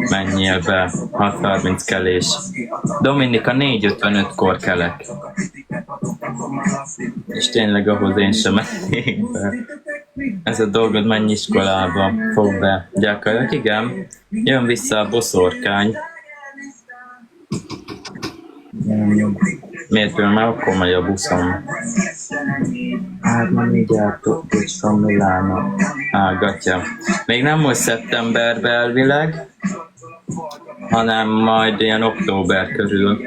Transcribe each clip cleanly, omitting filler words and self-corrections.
Menjél be, 6:30 kelés. Dominika, 4:55-kor kelek. És tényleg ahhoz én sem mennék be. Ez a dolgod, menj iskolába, fog be. Gyakajak, igen. Jön vissza a boszorkány. Miért jön? Már akkor megy a buszom. Hát nem így jártok, hogy from Milano. Gatya. Még nem most szeptemberben elvileg, hanem majd ilyen október körül.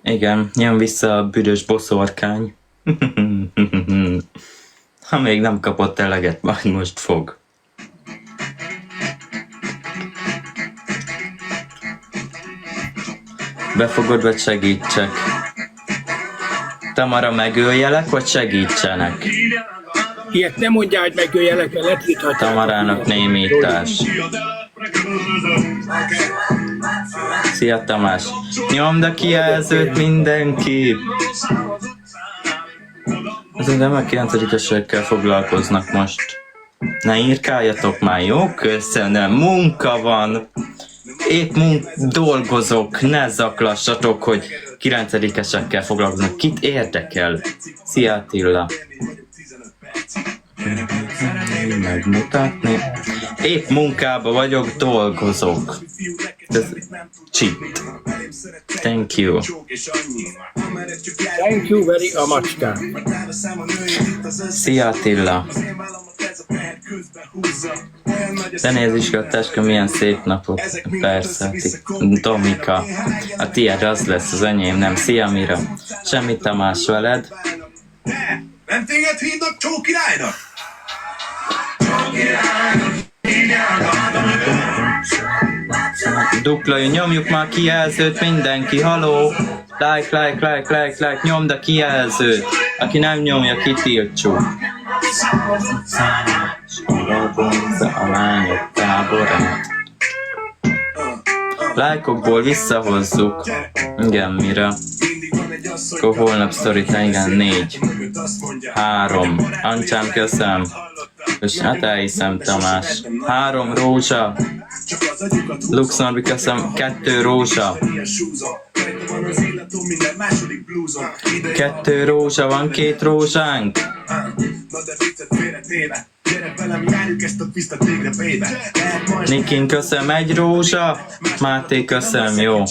Igen, jön vissza a büdös boszorkány. Ha még nem kapott eleget, majd most fog. Befogod, vagy segítsek? Tamara, megöljelek, vagy segítsenek? Ilyet nem mondjál, hogy megöljelek, mert letilthatják. Tamarának némítás. Szia, Tamás! Nyomd a kijelzőt mindenki! Azért nem a 9-esekkel foglalkoznak most. Ne írkáljatok már, jó? Köszönöm, munka van! Épp dolgozok, ne zaklassatok, hogy 9-esekkel foglalkoznak. Kit érdekel? Szia, Attila! Megmutatni. Épp munkába vagyok, dolgozok. Ez cheat. Thank you. Thank you very much. Szia, Attila. De nézd is, a táska, milyen szép napok. Persze, Domika. A tiéd az lesz, az enyém nem. Szia, Mira. Semmi, Tamás, veled. Nem téged hívnak Csókirálynak? Dupla, nyomjuk már kijelzőt mindenki, haló! Like, nyomd a kijelzőt! Aki nem nyomja, kitiltsuk! A lányok táborát. Lájkokból visszahozzuk. Igen, mire? Akkor holnap storytime, igen, 4. 3. Ancsám, köszönöm. És hát elhiszem, Tamás. 3 rózsa. Lux Norbi, köszönöm. 2 rózsa. 2 rózsa, van 2 rózsánk. Nikin, köszönöm. 1 rózsa. Máté, köszönöm, jó.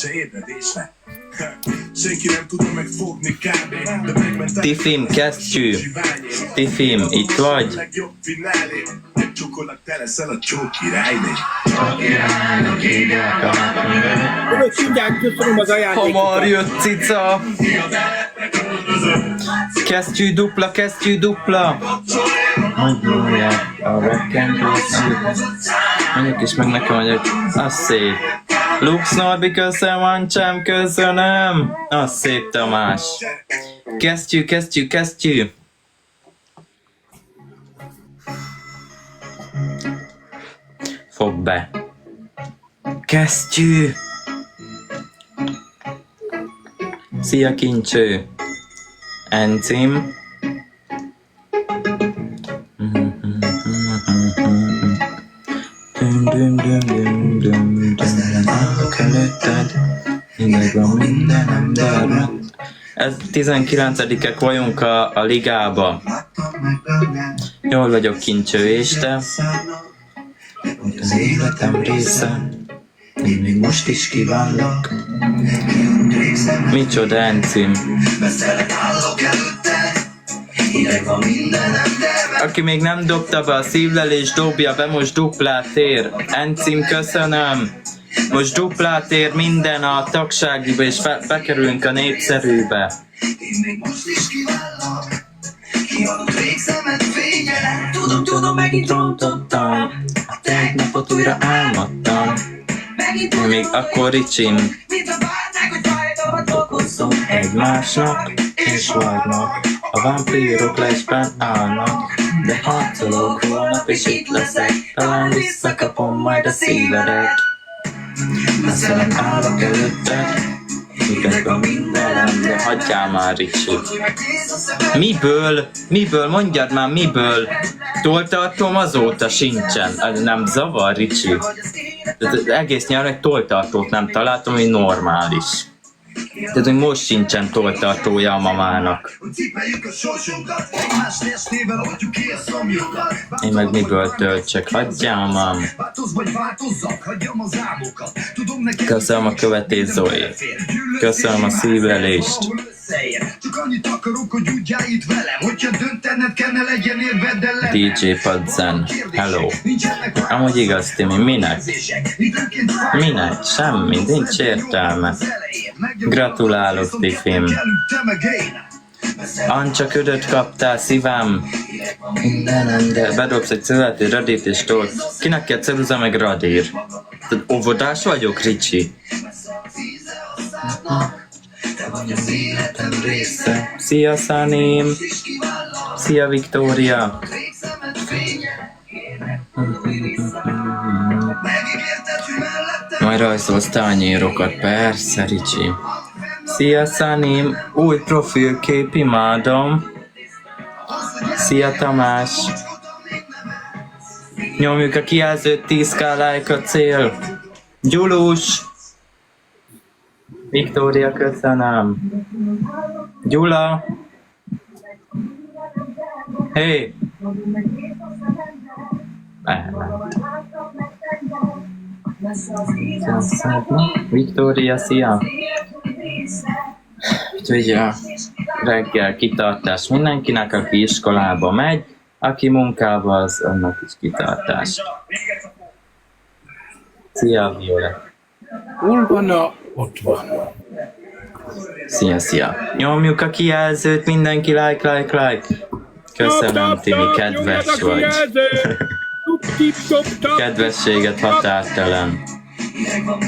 Tifim, kesztyű. Tifim, itt vagy? Hamar jött, cica. Kesztyű dupla. Mondjuk is meg nekem, hogy az szép. Lux Norbi, köszönöm, Ancsám, köszönöm. Az szép, Tamás. Kesztyű. Fog be. Kesztyű. Szia, Kincső. Encim. Ez 19-ek vagyunk a ligába. Jól vagyok, Kincső, és te? Az életem része. Én még most is kívánlak. Micsoda, Encim? Aki még nem dobta be a szívlelés, dobja be, most duplát ér. Encim, köszönöm. Most duplát ér minden a tagságiba, és bekerülünk a népszerűbe. Tudom, megint rontottam. Egy napot újra álmodtam. Még akkor Ricsim. Okozom egymásnak, és várnak. A vámpírok lesben állnak. De harcolok holnap, és itt leszek. Talán visszakapom majd a szívedet. Messze állok előtted, De hagyjál már, Ricsi. Miből? Mondjad már, miből? Toltartóm azóta sincsen. Nem zavar, Ricsi? Egész nyáron egy toltartót nem találtam, ami normális. Tehát, hogy most sincsen toltartója a mamának. Én meg miből töltsek? Hagyjál már! Köszönöm a követést, Zoe. Köszönöm a szívlelést. DJ Padzen. Hello. Amúgy igaz, Timi, minek? Minek? Semmi, nincs értelme. Gratulálok, Tifim. Ancsa ködöt kaptál, szívem. De bedobsz egy szövető radírt és tolt. Kinek kell ceruza meg radír? Tehát óvodás vagyok, Ricsi? Szia, Szanim! Szia, Viktória! Majd rajzolsz tányérokat, persze, Ricsi. Szia, Szanim! Új profilkép, imádom! Szia, Tamás! Nyomjuk a kijelzőt, 10k like a cél! Gyulus! Viktória, köszönöm! Gyula! Hé! Viktória, szia! Úgyhogy a reggel kitartás mindenkinek, aki iskolába megy, aki munkába, az annak is kitartás. Szia, Viola! Hol van a... Ott van. Szia! Nyomjuk a kijelzőt, mindenki like! Köszönöm, Timi, kedves vagy. Kedvességet határtalan.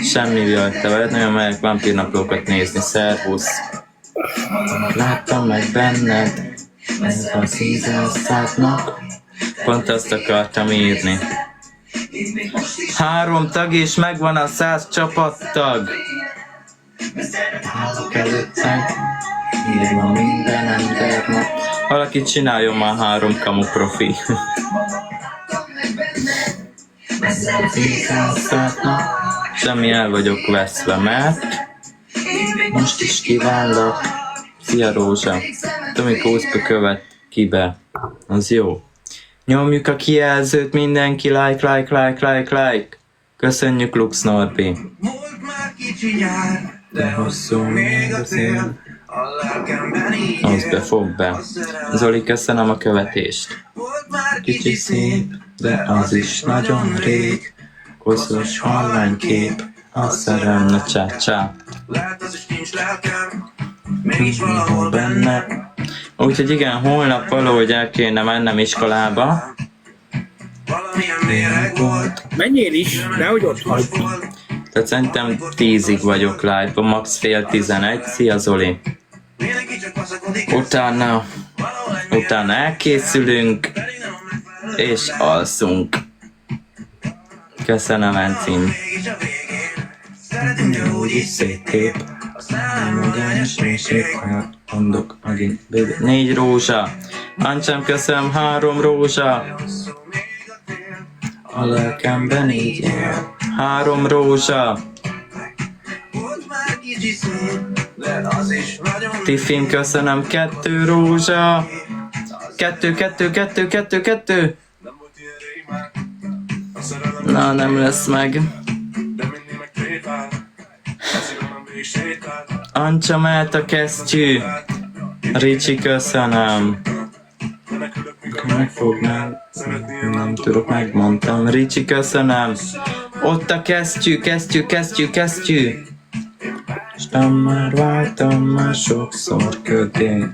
Semmi viatta vagy, nagyon megyek vámpírnaplókat nézni, szervusz. Láttam meg benned, ez a szízelszátnak. Pont azt akartam írni. 3 tag és megvan a 100 csapattag. Így van minden embernek. Valaki csináljon már 3 kamu profi. Semmi el vagyok veszve, mert most is kívánlak. Szia, Rózsa. Tomika úszba követ kibe. Az jó. Nyomjuk a kijelzőt, mindenki like. Köszönjük, Lux Norbi. De hosszú még a cél. Az be, fog be. Zoli, köszönöm a követést. Kicsi szép, de az is nagyon rég. Koszos hallánykép, a szerem, na csá. Mégis benne. Úgyhogy igen, holnap valahogy el kéne mennem iskolába. Menjél is, nehogy ott hagy. Tehát szerintem 10-ig vagyok live-ban, max fél 11. Szia, Zoli! Utána elkészülünk, és alszunk. Köszönöm, Encim. Szép kép. Mondok megint. 4 rózsa. Ancsám, köszönöm, 3 rózsa. A lelkemben így él. 3 rózsa. Tiffin, köszönöm, 2 rózsa. 2. Na, nem lesz meg. Ancsa, mehet a kesztyű. Ricsi, köszönöm. Megfognál. Nem tudok, megmondtam. Ricsi, köszönöm. Ott a kesztyű. Stam már váltam már sokszor ködé.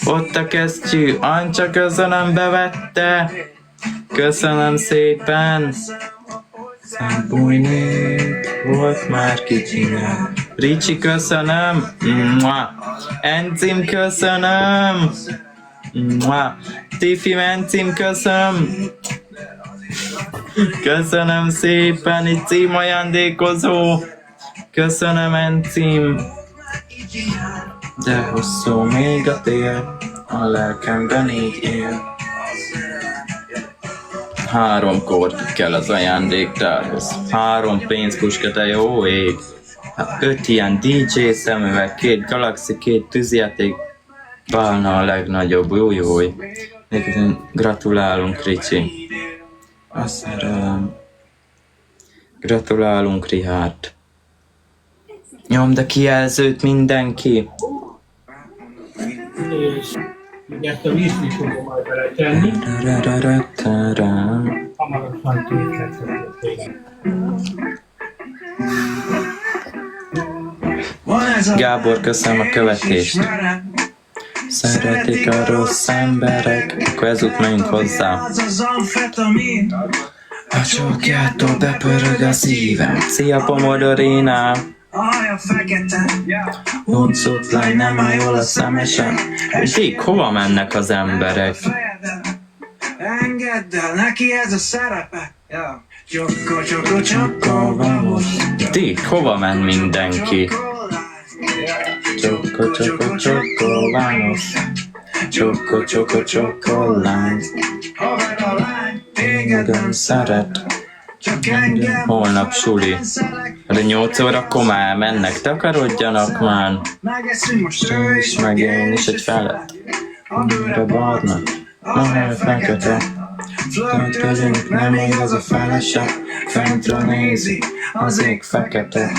Ott a kesztyű. Ancsa, köszönöm, bevette. Köszönöm szépen. Szembújnék, volt már kicsinek. Ricsi, köszönöm. Encim, köszönöm. Tifi, Encim, köszönöm. Köszönöm szépen, itt címajándékozó. Köszönöm, Encim. De hosszú még a tél, a lelkemben így él. 3 kort kell az ajándéktárhoz. 3 pénzpuska, de jó ég. 5 ilyen DJ szemüveg, 2 Galaxy, 2 tűzjáték. Válna a legnagyobb, jó. Gratulálunk, Ricsi. A szerelem. Gratulálunk, Richard. Nyomd a kijelzőt mindenki. És ezt a vízt is fogom majd beletenni. Hamarosan készíthető tényleg. Gábor, köszönöm a követést. Szeretik a rossz emberek. Akkor ezút megyünk hozzá. A csókjától bepörög a szívem. Szia, Pomodorina! Huncut lány, nem áll jól a szemesen. Zsík, hova mennek az emberek? Engedd el neki ez a szerepe. Csokko, vamos. Dík, hova men mindenki? Csokko, vamos. Csokko, lány. Haver a lány, téged Nem szeret. csak engem. Holnap suli. De 8 órakor már mennek, takarodjanak már. Megeszünk most ő És meg én is egy felett. Amire barna, mahely fekete. Flörtözünk, nem igaz a felese. Fentről nézi, az ég fekete.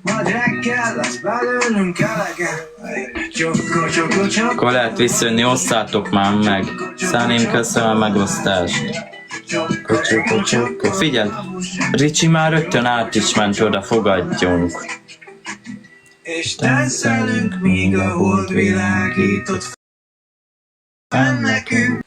Majd reggel lesz belőlünk elege. Csokko. Akkor lehet visszajönni, osszátok már meg. Száném, köszönöm a megosztást. Csokko. Figyelj, Ricsi már rögtön át is ment oda, fogadjunk. És tenszelünk, míg a hold világított fenn nekünk.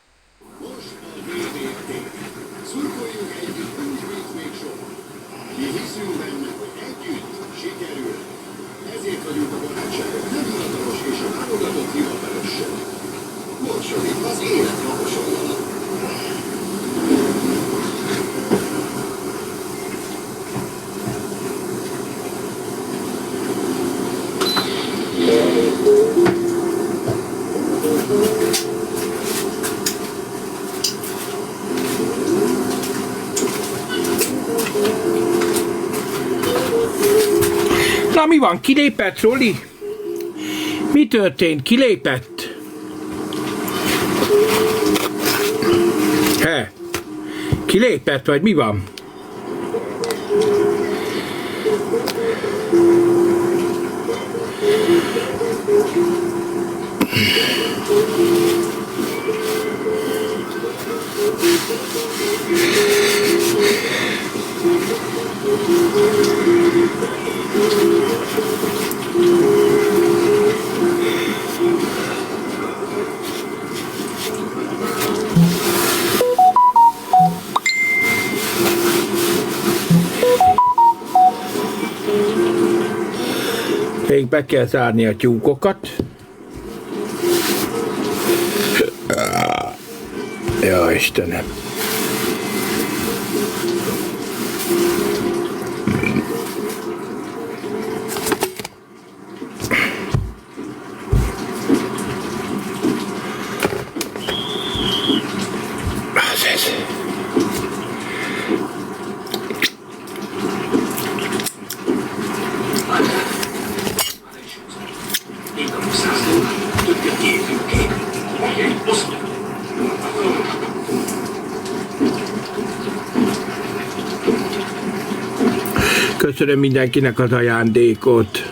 Na mi van, kilépett, Roli? Mi történt? Kilépett? Kilépett, vagy mi van? Még be kell zárni a tyúkokat. Ja, Istenem. Az ez. Köszönöm mindenkinek az ajándékot.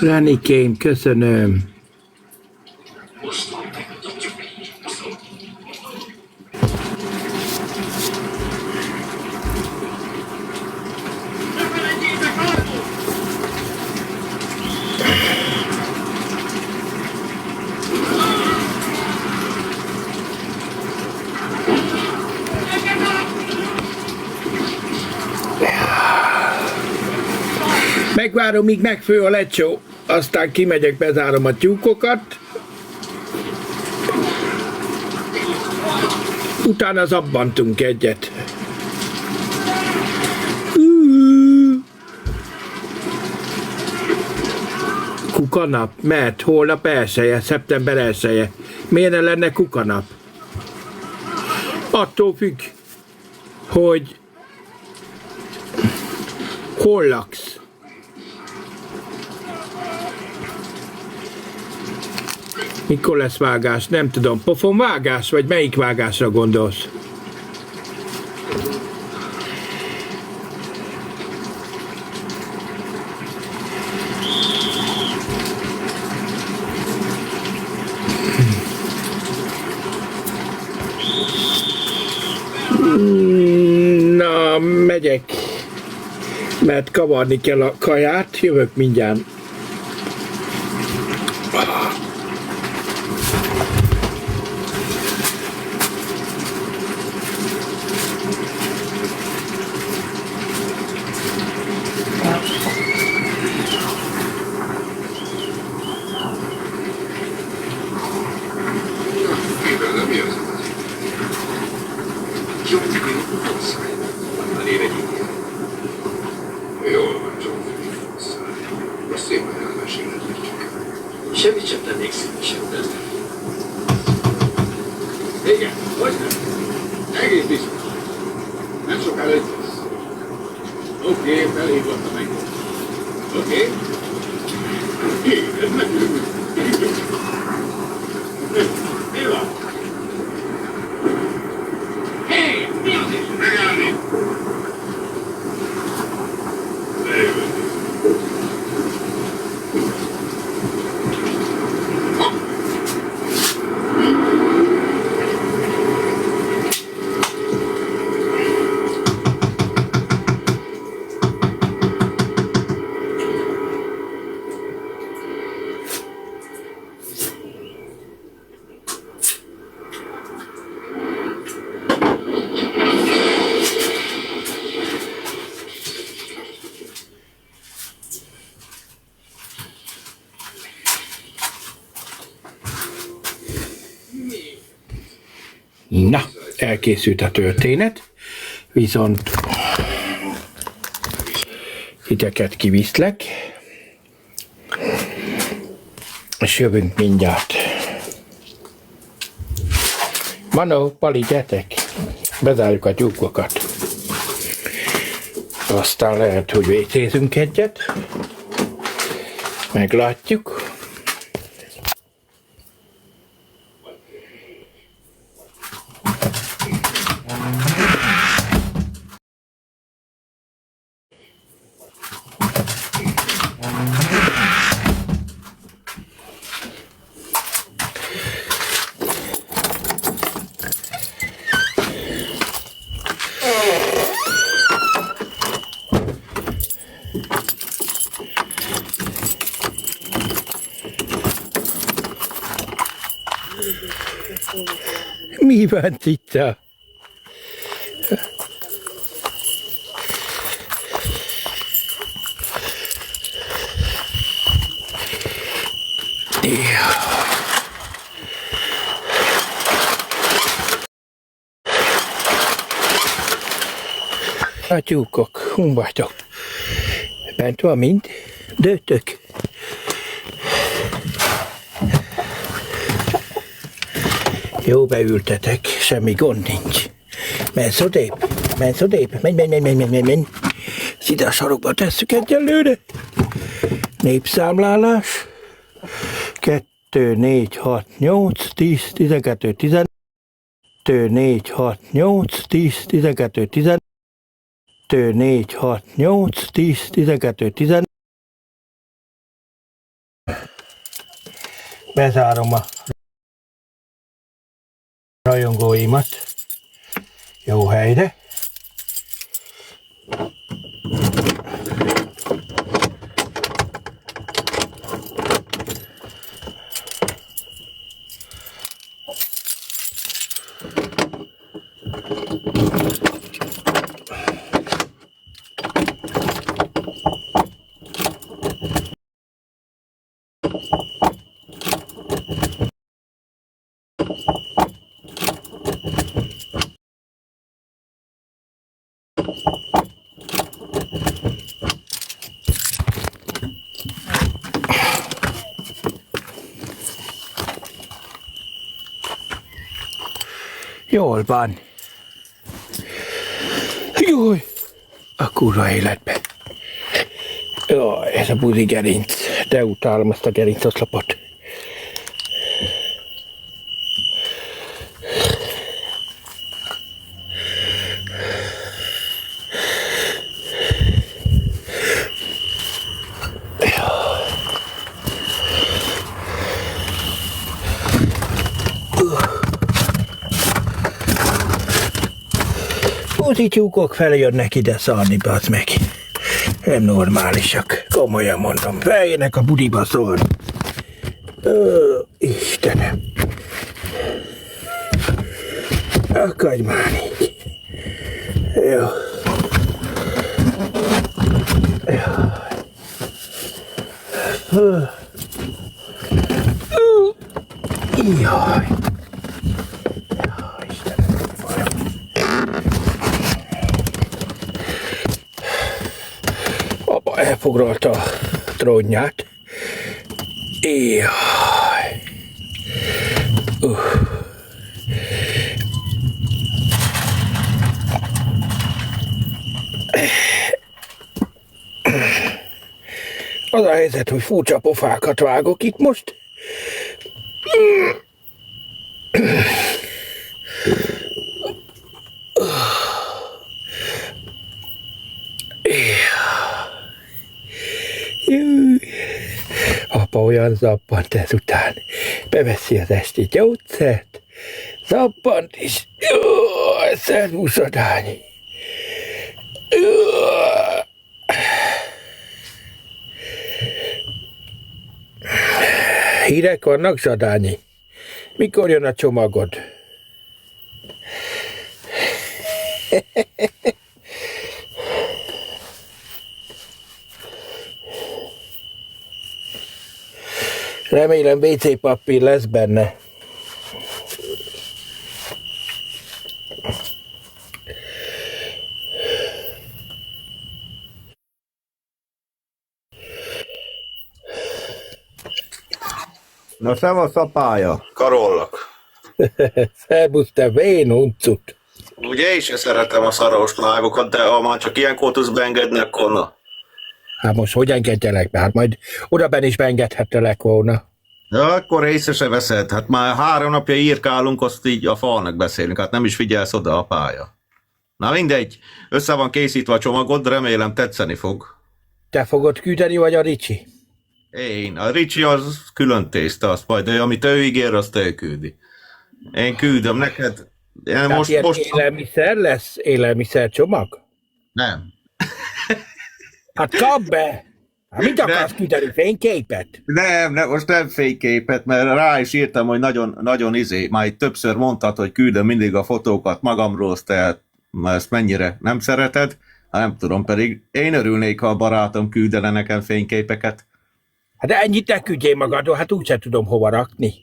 Renikém, köszönöm. megvárom, míg megfő a lecsó. Aztán kimegyek, bezárom a tyúkokat. Utána zabbantunk egyet. Kukanap, mert holnap elsője, szeptember elsője. Miért ne lenne kukanap? Attól függ, hogy hol laksz. Mikor lesz vágás? Nem tudom. Pofonvágás? Vagy melyik vágásra gondolsz? Na, megyek. Mert kavarni kell a kaját. Jövök mindjárt. Semmit sem tennék szívesebben. Igen, hogy nem? Egész biztos. Nem sokára itt lesz. Oké, felhívottam meg. Oké? Igen, mi van? Hé, mi az is? Megállni! Lejövök. Na, elkészült a történet, viszont titeket kiviszlek, és jövünk mindjárt. Manó, Pali, gyertek, bezárjuk a tyúkokat. Aztán lehet, hogy vécézünk egyet, meglátjuk. Mi van, cica? A tyúkok, hol vagytok? Bent van mind? Dőtök? Jó, beültetek, semmi gond nincs. Mensz odébb, menj. Ide a sarokba tesszük egyelőre. Népszámlálás. 2, 4, 6, 8, 10, 12, 15. 2, 4, 6, 8, 10, 12, 15. 2, 4, 6, 8, 10, 12, 15. Bezárom a rajongóimat jó helyre. Jól van. Júj, a kurva életbe. Jaj, ez a buzi gerinc. De utálom ezt a gerincoszlopot. Buzi tyúkok feljönnek ide szarni, bazd meg. Nem normálisak. Komolyan mondom. Feljönnek a budiba szólni. Istenem. Akadj már így. Jó. Jaj. Istenem. Apa elfoglalta a trónját. Jaj. Az a helyzet, hogy furcsa pofákat vágok itt most. Apa olyan zappant ezután. Beveszi az esti gyógyszert. Zappant is. Szervusz, Adányi. Hírek vannak, Zadányi? Mikor jön a csomagod? Remélem WC papír lesz benne. Na, szevasz a pálya. Karollak. Szerbusz, te vén uncut. Ugye én sem szeretem a szaros live-okat, de ha már csak ilyenkor tudsz beengedni, akkor na. Hát most hogy engedjelek be? Hát majd odaben is beengedhettelek volna. Ja, akkor észre se veszed. Hát már 3 napja írkálunk, azt így a falnak beszélünk. Hát nem is figyelsz oda a pálya. Na mindegy, össze van készítve a csomagod, remélem tetszeni fog. Te fogod küldeni, vagy a Ricsi? Én, a Ricsi az külön tészta, azt majd, amit ő ígér, azt ő küldi. Én küldöm neked. Én Tehát most élelmiszer lesz? Élelmiszer csomag? Nem. Hát kap be! Hát mit akarsz küldeni? Fényképet? Nem, most nem fényképet, mert rá is írtam, hogy nagyon már itt többször mondtad, hogy küldöm mindig a fotókat magamról, tehát ezt mennyire nem szereted, hát nem tudom, pedig én örülnék, ha a barátom küldene nekem fényképeket. Hát de ennyit ne küldjél magadról, hát úgyse tudom hova rakni.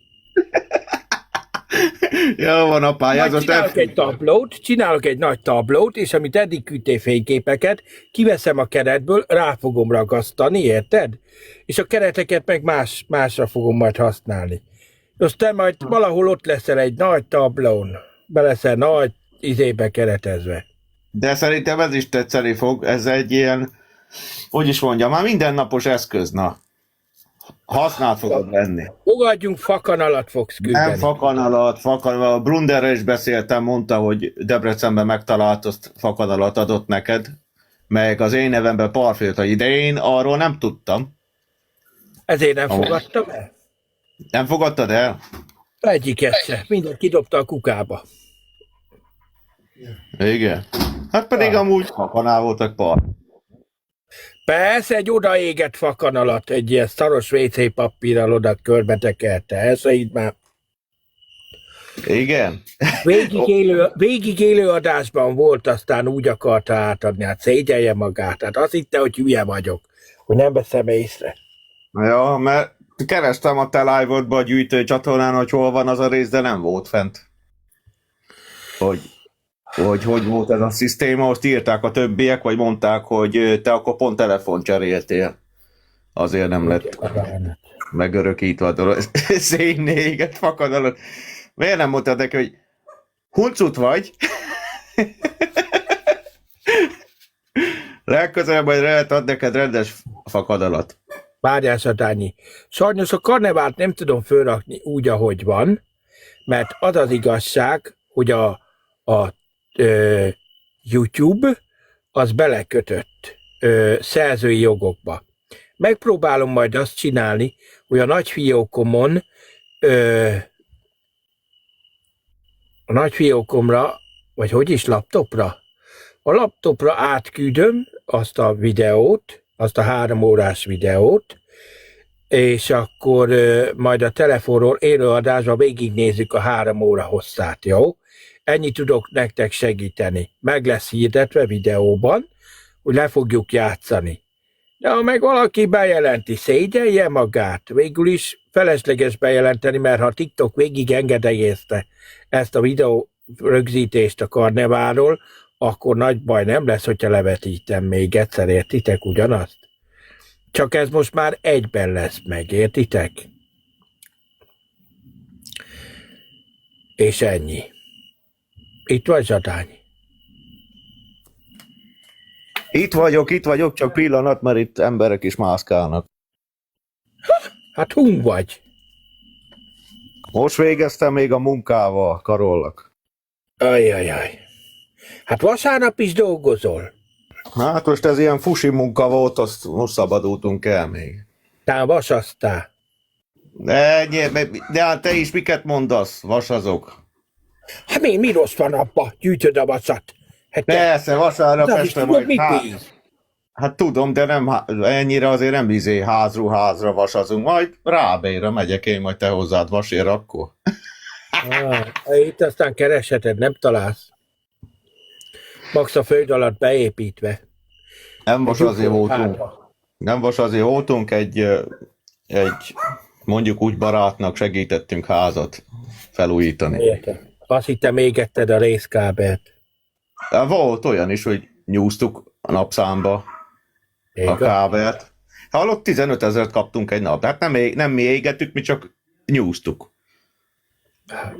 Jó van, apály, ez Majd most csinálok egy nagy tablót, és amit eddig küldtél fényképeket, kiveszem a keretből, rá fogom ragasztani, érted? És a kereteket meg másra fogom majd használni. Aztán majd valahol ott leszel egy nagy tablón, be leszel nagy izébe keretezve. De szerintem ez is tetszeni fog, ez egy ilyen, hogy is mondjam, már mindennapos eszköz, na. Használt fogod venni. Fogadjunk, fakanalat fogsz küldeni. Nem fakanalat, a Brunderre is beszéltem, mondta, hogy Debrecenben megtalált, azt fakanalat adott neked, meg az én nevemben parfümöt, de én arról nem tudtam. Ezért nem fogadtam el? Nem fogadtad el? Egyiket se. Mindent kidobta a kukába. Igen. Hát pedig amúgy fakanál voltak par. Persze, egy odaégett fakanalat, egy ilyen szaros WC papírral oda körbetekelte. Ez így már Igen? végig élő adásban volt, aztán úgy akarta átadni, hát szégyelje magát. Hát azt hitte, hogy hülye vagyok, hogy nem veszem észre. Ja, mert kerestem a te live-odba a gyűjtő csatornán, hogy hol van az a rész, de nem volt fent. Hogy hogy volt ez a szisztéma, azt írták a többiek, vagy mondták, hogy te akkor pont telefon cseréltél. Azért nem lett megörökítve a dolog. Szénné éget fakad alatt. Miért nem mondtad neki, hogy huncut vagy? Legközelebb majd lehet ad neked rendes fakadalat. Várjál, Satányi. Sajnos a karnevált nem tudom fölrakni úgy, ahogy van, mert az az igazság, hogy a YouTube az belekötött szerzői jogokba. Megpróbálom majd azt csinálni, hogy a nagyfiókomon a nagyfiókomra, vagy hogy is laptopra? A laptopra átküldöm azt a videót, azt a 3 órás videót, és akkor majd a telefonról élőadásban végignézzük a 3 óra hosszát, jó? Ennyit tudok nektek segíteni. Meg lesz hirdetve videóban, hogy le fogjuk játszani. De ha meg valaki bejelenti, szégyelje magát. Végül is felesleges bejelenteni, mert ha TikTok végig engedélyezte ezt a videó rögzítést a karneválról, akkor nagy baj nem lesz, hogyha levetítem még egyszer, értitek ugyanazt? Csak ez most már egyben lesz meg, értitek? És ennyi. Itt vagy, Zsadány? Itt vagyok, csak pillanat, mert itt emberek is mászkálnak. Hát hun vagy. Most végeztem még a munkával, karollak. Ajajaj. Hát vasárnap is dolgozol. Hát most ez ilyen fusi munka volt, azt most szabadultunk el még. Tá vasaztál. De hát te is miket mondasz, vasazok? Hát mi rossz van abba? Gyűjtöd a vasat. Hát Persze, vasárnap de is este tudod, majd. mit bíz? Hát tudom, de nem ennyire azért nem házról házra vasazunk. Majd Rábélyre megyek én, majd te hozzád vasér akkor. Itt aztán keresheted, nem találsz. Max a föld alatt beépítve. Nem most azért voltunk, egy mondjuk úgy barátnak segítettünk házat felújítani. Értem. Azt hittem égetted a részkábelt. Volt olyan is, hogy nyúztuk a napszámba a kábelt. Hallott, 15 000 kaptunk egy nap. Hát nem mi égettük, mi csak nyúztuk.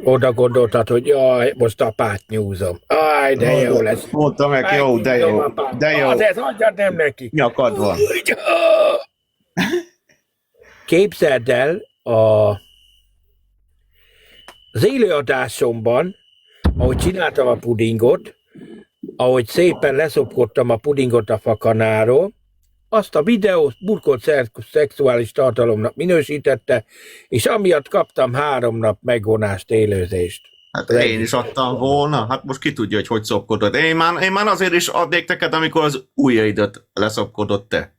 Oda gondoltad, hogy jaj, most apát nyúzom. Aj, de jó lesz. Mondtam meg, jó, de jó. De jó. Az ez adjad nem neki. Nyakad van. Képzeld el, az élőadásomban, ahogy csináltam a pudingot, ahogy szépen leszopkodtam a pudingot a fakanáról, azt a videót burkolt szexuális tartalomnak minősítette, és amiatt kaptam 3 nap megvonást, élőzést. Hát én is adtam volna, hát most ki tudja, hogy szopkodod. Én már azért is adnék neked, amikor az ujjaidat leszopkodott te.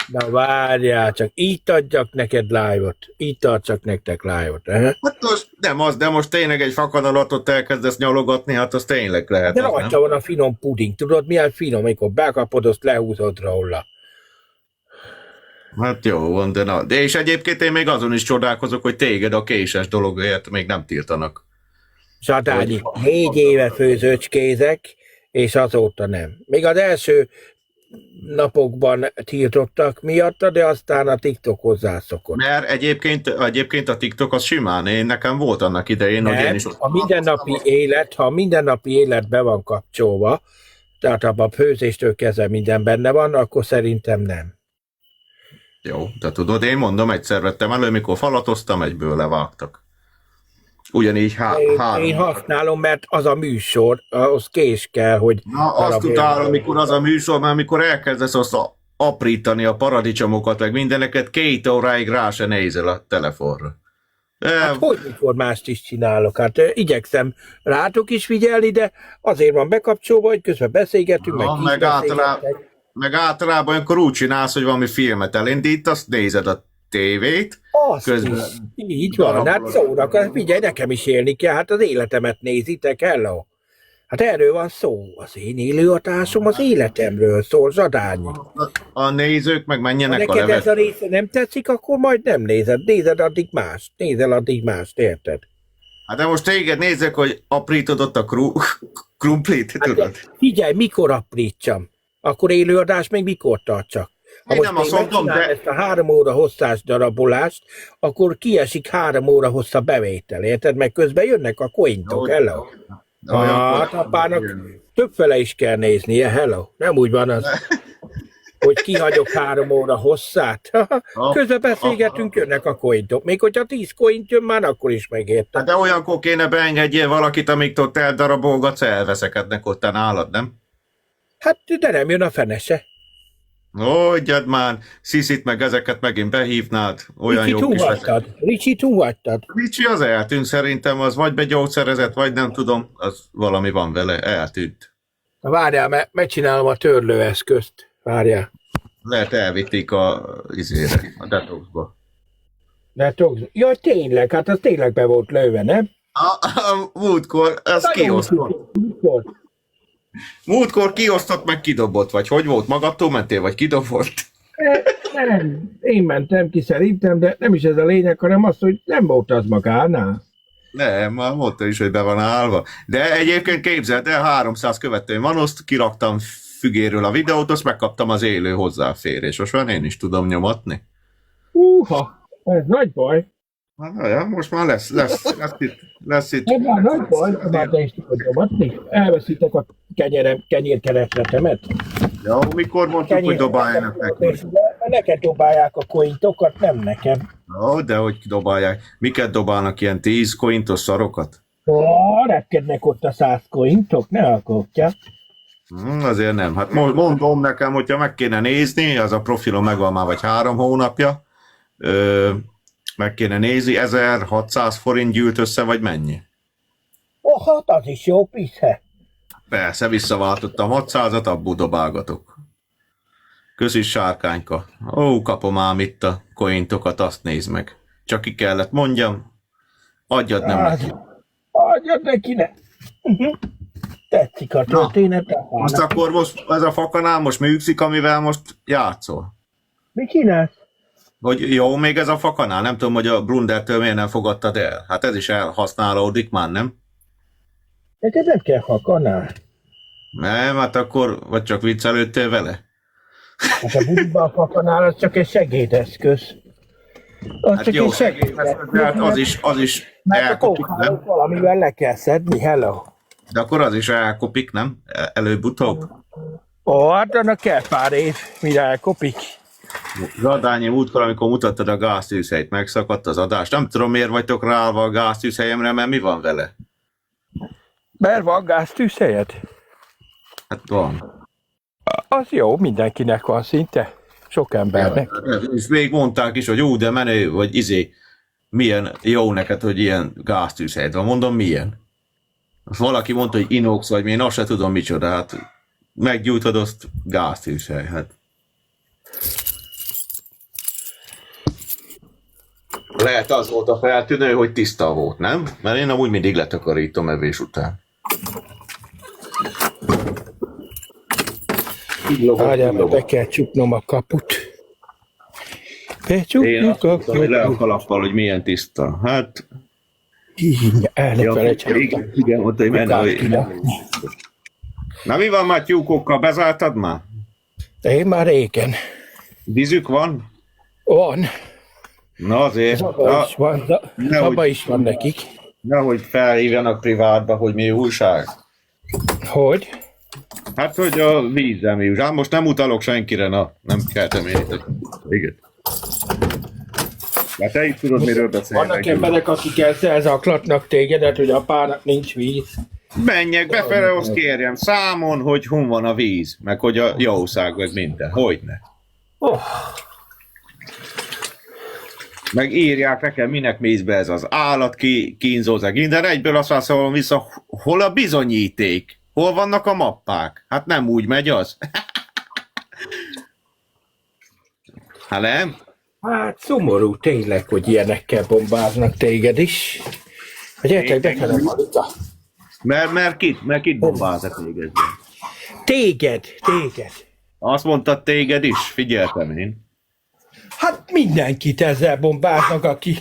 Na várjál, csak így adjak neked live-ot. Így tartsak nektek live-ot. Hát de most tényleg egy fakadalatot elkezdesz nyalogatni, hát az tényleg lehet. De rajta van a finom puding. Tudod, milyen finom, amikor bekapod, azt lehúzod róla. Hát jó van, de és egyébként én még azon is csodálkozok, hogy téged a késes dologért még nem tiltanak. Zsadányi, 4 éve főzőcskézek, és azóta nem. Még az első napokban tiltottak miatta, de aztán a TikTok hozzászokott. Mert egyébként a TikTok az simán, nekem volt annak idején, hogy én is ott... Ha a mindennapi élet be van kapcsolva, tehát abban a főzéstől kezdve minden benne van, akkor szerintem nem. Jó, de tudod, én mondom, egyszer vettem elő, mikor falatoztam, egyből levágtak. Ugyanígy Én használom, mert az a műsor, az kés kell, hogy... Na, azt utálom, amikor az a műsor, mert amikor elkezdesz azt aprítani a paradicsomokat, meg mindeneket, 2 óráig rá se nézel a telefonra. Hát hogy mikor mást is csinálok? Hát igyekszem rátok is figyelni, de azért van bekapcsolva, hogy közben beszélgetünk, meg általában olyankor úgy csinálsz, hogy valami filmet elindítasz, nézed a tévét, közben... Így van, hát szórakozz, figyelj, nekem is élni kell, hát az életemet nézitek, hello. Hát erről van szó, az én élőadásom az életemről szól, Zsadányi. A nézők meg menjenek ha a neked levet. ez a része nem tetszik, akkor majd nem nézed, nézel addig mást, érted? Hát de most téged nézzek, hogy aprítod ott a krumplit, tudod? Figyelj, mikor aprítsam? Akkor élőadás még mikor tartsak? Ha Én most nem azt mondom, megcsinálom de- ezt a 3 óra hosszás darabolást, akkor kiesik 3 óra hossza bevétel, érted? Meg közben jönnek a cointok, hello. Hát apának többfele is kell néznie, hello. Nem úgy van az, hogy kihagyok 3 óra hosszát. Közben beszélgetünk, jönnek a cointok. Még hogyha 10 coint jön, már akkor is megértem. Hát de olyankor kéne beengedjél valakit, amíg ott eldarabolgatsz, elveszekednek ott nálad, nem? Hát de nem jön a fenese. Hagyjad már, Sziszit meg ezeket megint behívnád, olyan Ricsit jó kis veszek. húhattad. Ricsit húhattad. Ricsi az eltűnt szerintem, az vagy begyógyszerezett, vagy nem tudom, az valami van vele, eltűnt. Várjál, mert megcsinálom a törlőeszközt. Várjál. Lehet elvitték a detoxba. Jaj, tényleg, hát az tényleg be volt lőve, nem? A múltkor, az kiosztott. Múltkor kiosztott, meg kidobott, vagy hogy volt? Magadtól mentél, vagy kidobott? Nem, én mentem ki szerintem, de nem is ez a lényeg, hanem az, hogy nem volt az magánál. Nem, már mondta is, hogy be van állva. De egyébként képzeld el, 300 követőm van, azt kiraktam fügéről a videót, azt megkaptam az élő hozzáférés. Most már én is tudom nyomatni. Ez nagy baj. Hát, ja, most már lesz itt. Ez már nagy baj, már te is tudod nyomatni. Elveszítek a kenyérkeresletemet. Ja, mikor mondtuk, hogy dobáljanak nekünk? Neked dobálják a cointokat, nem nekem. Ó, de hogy dobálják. Miket dobálnak, ilyen 10 cointos szarokat? Repkednek ott a 100 cointok, ne alkotja. Azért nem. Hát mondom nekem, hogyha meg kéne nézni, az a profilom megvan már vagy 3 hónapja, meg kéne nézni, 1600 forint gyűlt össze, vagy mennyi? Hát az is jó, pisze. Persze, visszaváltottam 600-at, abból dobálgatok. Köszi sárkányka. Ó, kapom ám itt a cointokat, azt nézd meg. Csak ki kellett mondjam, adjad nem neki. Adjad neki, ne. Tetszik a történet. Most akkor most ez a fakanál most működik, amivel most játszol. Mi csinálsz? Hogy jó még ez a fakanál? Nem tudom, hogy a Brundertől miért nem fogadtad el. Hát ez is elhasználódik már, nem? Neked nem kell hakanál. Nem, hát akkor, vagy csak viccelődtél vele? Hát a budiba a hakanál az csak egy segédeszköz. Az Hát csak jó, egy segédeszköz. de hát az is Mert a elkopik, nem? kókálót valamivel le kell szedni, hello. De akkor az is elkopik, nem? Előbb-utóbb. Hát annak kell pár év, mire elkopik. Zsadányi múltkor, amikor mutattad a gáztűzhelyt, megszakadt az adás. Nem tudom, miért vagytok ráállva a gáztűzhelyemre, mert mi van vele? Mert van gáztűzhelyed? Hát van. Az jó, mindenkinek van szinte. Sok embernek. És még mondták is, hogy de menő, vagy milyen jó neked, hogy ilyen gáztűzhelyed van. Mondom, milyen? Azt valaki mondta, hogy inox, vagy én azt se tudom micsoda. Hát meggyújtod azt gáztűzhely. Hát. Lehet az volt a feltűnő, hogy tiszta volt, nem? Mert én amúgy mindig letakarítom evés után. Várjál, be kell csuknom a kaput. Én Becsukjuk azt a mondtam, hogy le a kaput. kalappal, hogy milyen tiszta. Hát, Így, el ne felejtsd. igen, mondta, hogy menne, hogy... Na mi van már tyúkokkal, bezártad már? Én már régen. Vízük van? Van. Na azért, Zaba is van, zaba is van nekik. nehogy felhívjanak privátba, hogy mi újság. Hogy? Hát, hogy a vízzel mi újság. Most nem utalok senkire, na, nem keltem én itt. Igen. Hát te is tudod, miről beszélnek. Vannak emberek, akik elzaklatnak tégedet, hogy apának nincs víz. Menjek befele, azt kérjem számon, hogy hon van a víz, meg hogy a jószág, meg minden. Hogyne. Oh. Meg írják nekem, minek mész be ez az állat, kínzózak, minden egyből azt válaszolom vissza, hol a bizonyíték? Hol vannak a mappák? Hát nem úgy megy az. Hát nem? Hát szomorú tényleg, hogy ilyenekkel bombáznak téged is. Gyertek, befelem Marika. Mert kit bombáznak téged? Téged. Azt mondtad téged is, figyeltem én. Hát mindenkit ezzel bombáznak, aki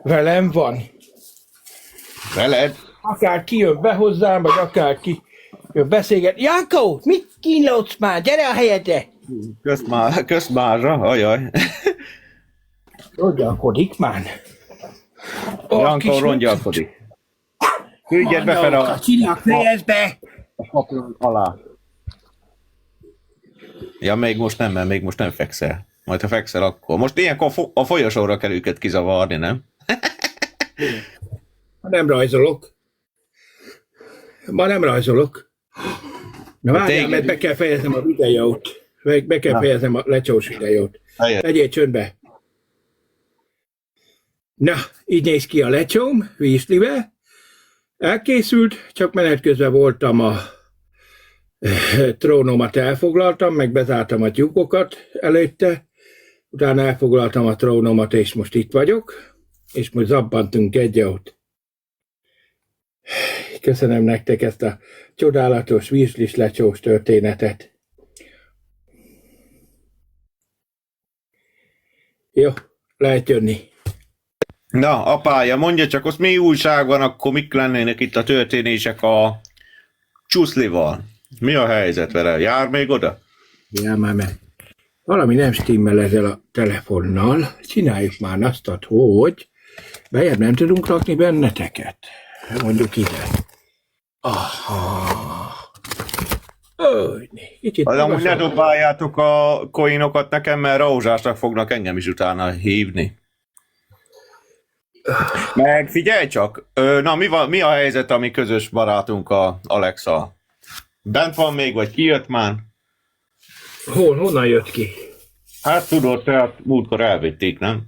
velem van. Veled? Akár ki jön be hozzám, vagy akár ki jön beszélget. Jankó, mit kínlódsz már? Gyere a helyedre! Kösz márra, ajaj. Rongyalkodik már. Jankó rongyalkodik. Küldjed befele a Csillag, fejezd be! kaplón alá. Ja, még most nem, mert még most nem fekszel. Majd ha fekszel, akkor. Most ilyenkor a folyosóra kell őket kizavarni, nem? Nem rajzolok. Ma nem rajzolok. Na várjál, mert be kell fejeznem a videót. Be kell fejeznem a lecsós videót. Legyél csöndbe. Na, így néz ki a lecsóm, vízlivel. Elkészült, csak menet közben voltam a trónomat elfoglaltam, meg bezártam a tyúkokat előtte. Utána elfoglaltam a trónomat, és most itt vagyok. És most zabbantunk egy jót. Köszönöm nektek ezt a csodálatos vízlis lecsós történetet. Jó, lehet jönni. Na, apája, mondja csak, azt mi újság van, akkor mik lennének itt a történések a Csuszlival? Mi a helyzet vele? Jár még oda? Ja, már meg. Valami nem stimmel ezzel a telefonnal. Csináljuk már azt, hogy bejebb nem tudunk rakni benneteket. Mondjuk ide. Aha. Kicsit Amúgy ne dobáljátok a coinokat nekem, mert rózsásnak fognak engem is utána hívni. Meg figyelj csak, na mi a helyzet a mi közös barátunk a Alexa? Bent van még, vagy kijött már? Honnan jött ki? Hát tudod, tehát múltkor elvitték, nem?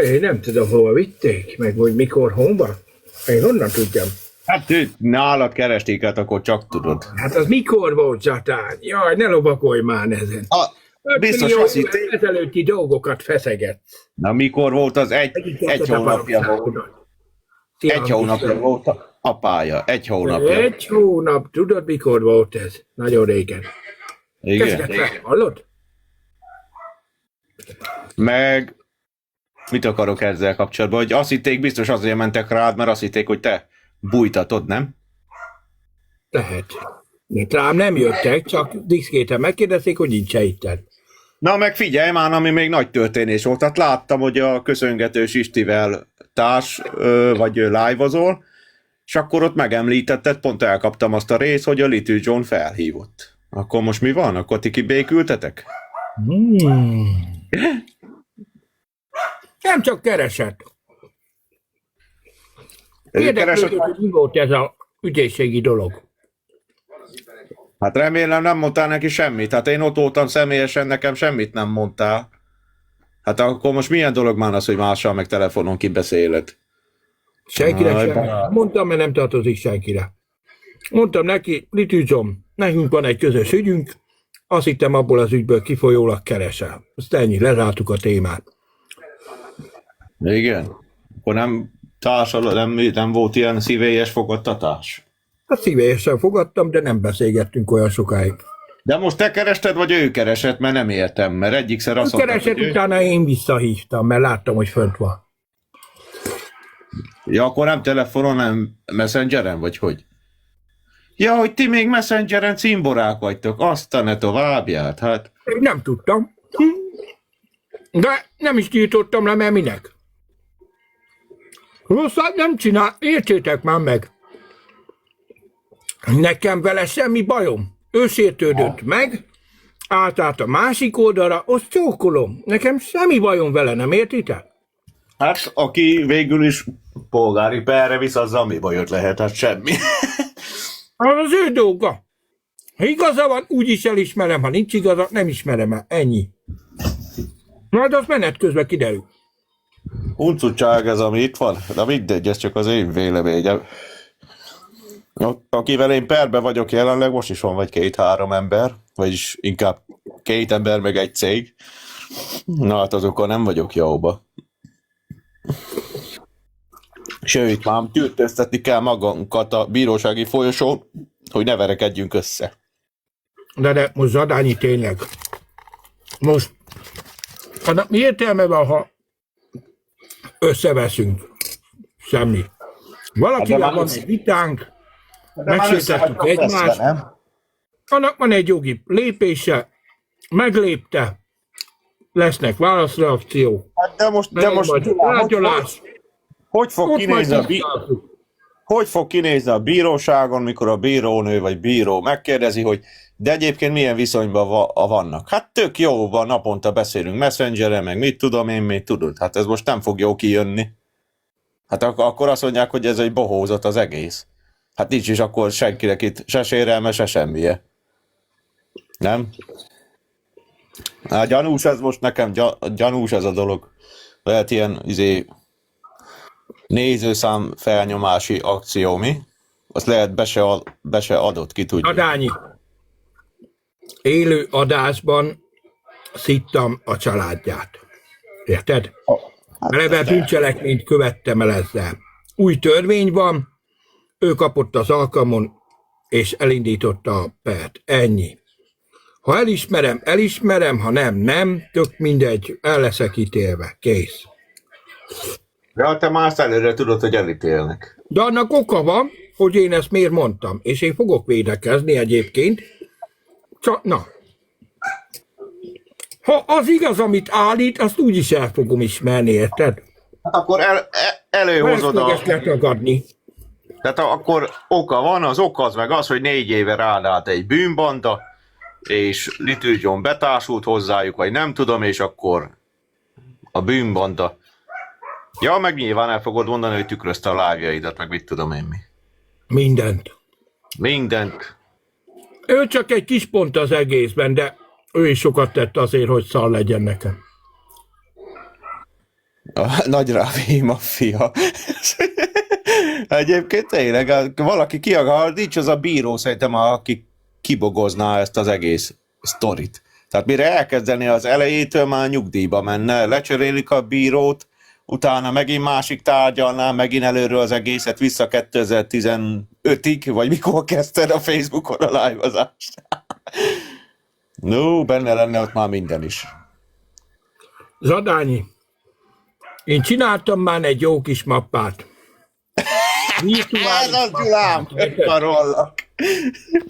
Én nem tudom, hova vitték, meg hogy mikor, honnan. Én honnan tudjam. Hát nálad keresték, hát akkor csak tudod. Hát az mikor volt, Zsatán? Jaj, ne lovakolj már ezen. Biztos azt hitték. Ezelőtti dolgokat feszeget. Na mikor volt az egy hónapja volt? Egy hónapja volt apája, egy hónapja. Egy hónap, tudod mikor volt ez? Nagyon régen. Igen. Hallod? Meg mit akarok ezzel kapcsolatban? Hogy azt hitték, biztos azért mentek rád, mert azt hitték, hogy te bújtatod, nem? Lehet. Rám nem jöttek, csak diszkéten megkérdezték, hogy nincs-e itten. Na meg figyelj már, ami még nagy történés volt. Hát láttam, hogy a köszöngetős Istivel vagy live-ozol, és akkor ott megemlítetted, pont elkaptam azt a részt, hogy a Little John felhívott. Akkor most mi van? Akkor ti kibékültetek? Nem csak keresett. Keresett? Hogy mi volt ez a ügyészségi dolog. Hát remélem nem mondtál neki semmit. Hát én ott voltam személyesen, nekem semmit nem mondtál. Hát akkor most milyen dolog már az, hogy mással meg telefonon kibeszéled? Senkire sem. Mondtam, mert nem tartozik senkire. Mondtam neki, Litűzom, nekünk van egy közös ügyünk, azt hittem abból az ügyből kifolyólag keresel. Azt ennyi, lezártuk a témát. Igen? Akkor nem volt ilyen szívélyes fogadtatás? Hát szívélyesen fogadtam, de nem beszélgettünk olyan sokáig. De most te kerested, vagy ő keresett, mert nem értem, mert egyikszer azt mondtad, keresett, hogy utána én visszahívtam, mert láttam, hogy fönt van. Ja, akkor nem telefonon, nem Messengeren, vagy hogy? Ja, hogy ti még Messengeren cimborák vagytok, azt a ne továbbját, hát. Én nem tudtam. De nem is tiltottam le, mert minek? Rosszat nem csinál, értsétek már meg. Nekem vele semmi bajom. Ő sértődött meg, átállt a másik oldalra, azt csókolom. Nekem semmi bajom vele, nem értitek? Hát, aki végül is polgári perre visz, azzal mi bajod lehet, hát semmi. Az ő dolga. Ha igaza van, úgyis elismerem, ha nincs igaza, nem ismerem el. Ennyi. Majd az menet közben kiderül. Huncutság ez, ami itt van, de mindegy, ez csak az én véleményem. Akivel én perbe vagyok jelenleg, most is van vagy 2-3 ember, vagyis inkább 2 ember meg egy cég. Na hát azokkal nem vagyok jóba. Sőt, már tűrtöztetni kell magunkat a bírósági folyosón, hogy ne verekedjünk össze. De most Zadányi tényleg. Most mi értelme van, ha összeveszünk? Semmi. Valakivel van egy vitánk, megsértettük egymást, nem? annak van egy jogi lépése, meglépte, lesznek válaszreakciók, Hát de most tárgyalás, hogy fog ott kinézni majd a tisztázunk. hogy fog kinézni a bíróságon, mikor a bírónő vagy bíró megkérdezi, hogy de egyébként milyen viszonyban vannak. Hát tök jó, van, naponta beszélünk Messengeren, meg mit tudom én, mit tudod. Hát ez most nem fog jó kijönni. Hát akkor azt mondják, hogy ez egy bohózat az egész. Hát nincs is akkor senkinek itt se sérelme, se semmije. Nem? Hát gyanús ez most nekem, gyanús ez a dolog. Lehet ilyen nézőszám felnyomási akció, mi? Azt lehet be se adott, ki tudja. Adányi, élő adásban szittam a családját. Érted? Eleve bűncselekményt követtem el ezzel. Új törvény van, ő kapott az alkalmon, és elindította a pert. Ennyi. Ha elismerem, ha nem, tök mindegy, el leszek ítélve. Kész. De te már előre tudod, hogy elítélnek. De annak oka van, hogy én ezt miért mondtam, és én fogok védekezni egyébként. Csak, na. Ha az igaz, amit állít, azt úgyis el fogom ismerni, érted? Hát akkor előhozod a... Ezt letagadni. Tehát akkor oka van, az ok az meg az, hogy 4 éve ráállt egy bűnbanda, és Little betársult hozzájuk, vagy nem tudom, és akkor a bűnbanda. Ja, meg nyilván el fogod mondani, hogy tükrözte a live-jaidat, meg mit tudom én mi. Mindent. Mindent. Ő csak egy kis pont az egészben, de ő is sokat tett azért, hogy szar legyen nekem. A nagy rávém a fia. Egyébként tényleg, valaki nincs az a bíró szerintem, aki kibogozná ezt az egész sztorit. Tehát mire elkezdeni az elejétől, már nyugdíjba menne, lecserélik a bírót, utána megint másik tárgyalná, megint előről az egészet vissza 2015-ig, vagy mikor kezdted a Facebookon a live-ozást. No, benne lenne ott már minden is. Zadányi, én csináltam már egy jó kis mappát. Ez az Gyulám, karollak.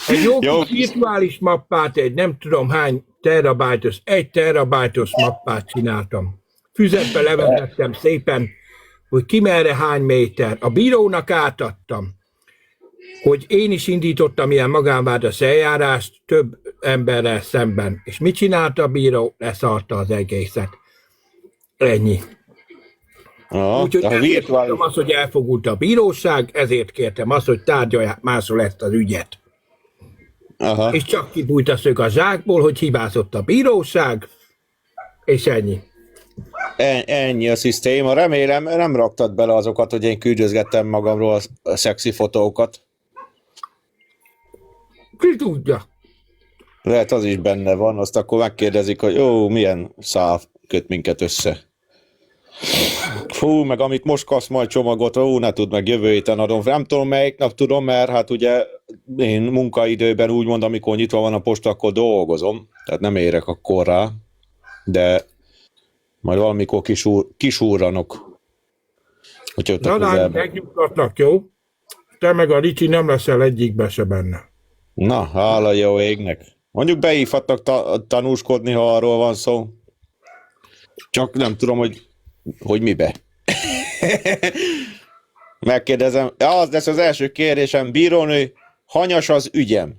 Egy jó kis virtuális mappát, egy nem tudom hány terabájtos, 1 terabájtos mappát csináltam. Füzetbe levezettem szépen, hogy ki merre hány méter. A bírónak átadtam, hogy én is indítottam ilyen magánvádas eljárást több emberrel szemben. És mit csinálta a bíró? Leszarta az egészet. Ennyi. Úgyhogy ezért kértem azt, hogy elfogult a bíróság, ezért kértem azt, hogy tárgyalják máshol ezt az ügyet. Aha. És csak kibújt a szög a zsákból, hogy hibázott a bíróság, és ennyi. Ennyi a szisztéma. Remélem, nem raktad bele azokat, hogy én küldözgettem magamról a szexi fotókat. Ki tudja? Lehet az is benne van, azt akkor megkérdezik, hogy jó, milyen szál köt minket össze. Fú, meg amit most kapsz majd csomagot, ne tudd meg, jövő héten adom. Nem tudom melyik nap tudom, mert hát ugye én munkaidőben úgymond, amikor nyitva van a posta, akkor dolgozom, tehát nem érek akkor rá, de majd valamikor kisúrranok. Nadán megnyugtatnak, jó? Te meg a Ricsi nem leszel egyikbe se benne. Na, hála jó égnek. Mondjuk beívhatnak tanúskodni, ha arról van szó. Csak nem tudom, hogy mibe. Megkérdezem, az lesz az első kérdésem, bírónő, hanyas az ügyem?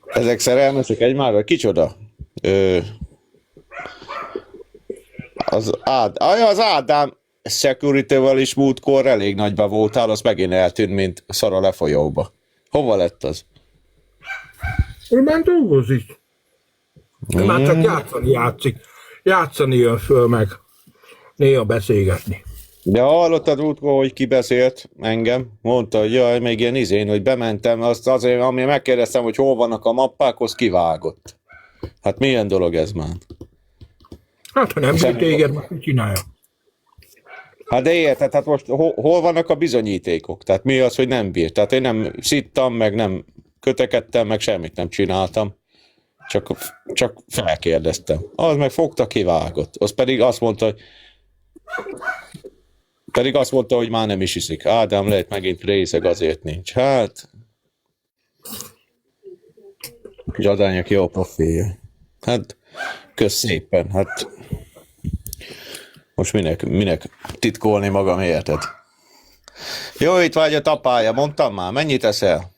Ezek szerelmesek egymásra? Kicsoda? Az Ádám Security-vel is múltkor elég nagyba voltál, az megint eltűnt, mint szar a lefolyóba. Hova lett az? Ő már dolgozik. Ő már csak játszik. Játszani jön föl meg. Néha beszélgetni. De hallottad múltkor, hogy ki beszélt engem? Mondta, hogy jaj, még ilyen hogy bementem, azt azért, ami megkérdeztem, hogy hol vannak a mappákhoz, kivágott. Hát milyen dolog ez már? Hát ha nem bír téged, most mit csinálja? Hát de érted, hát most hol vannak a bizonyítékok? Tehát mi az, hogy nem bír? Tehát én nem szittam, meg nem kötekedtem, meg semmit nem csináltam. Csak felkérdeztem. Az meg fogta, kivágott. Az pedig azt mondta, hogy már nem is iszik. Ádám lehet megint részeg, azért nincs. Hát... Zsadányok jó profilja. Hát, kösz szépen. Hát... Most minek titkolni magam, érted? Jó, itt vagy a tapája, mondtam már. Mennyit eszel?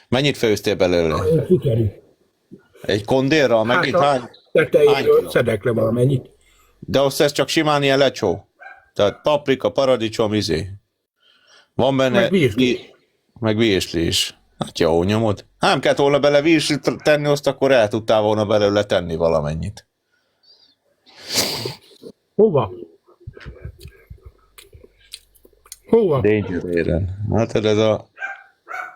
Mennyit főztél belőle? Sikerül. Egy kondérral? Megint hány? Tetejéről szedek le valamennyit. De azt ez csak simán ilyen lecsó. Tehát paprika, paradicsom, Van benne... Meg virsli. Meg virsli is. Hát jó, nyomod. Nem kellett volna bele virslit tenni, azt akkor el tudtál volna belőle tenni valamennyit. Hova? Dangereren. Hát ez a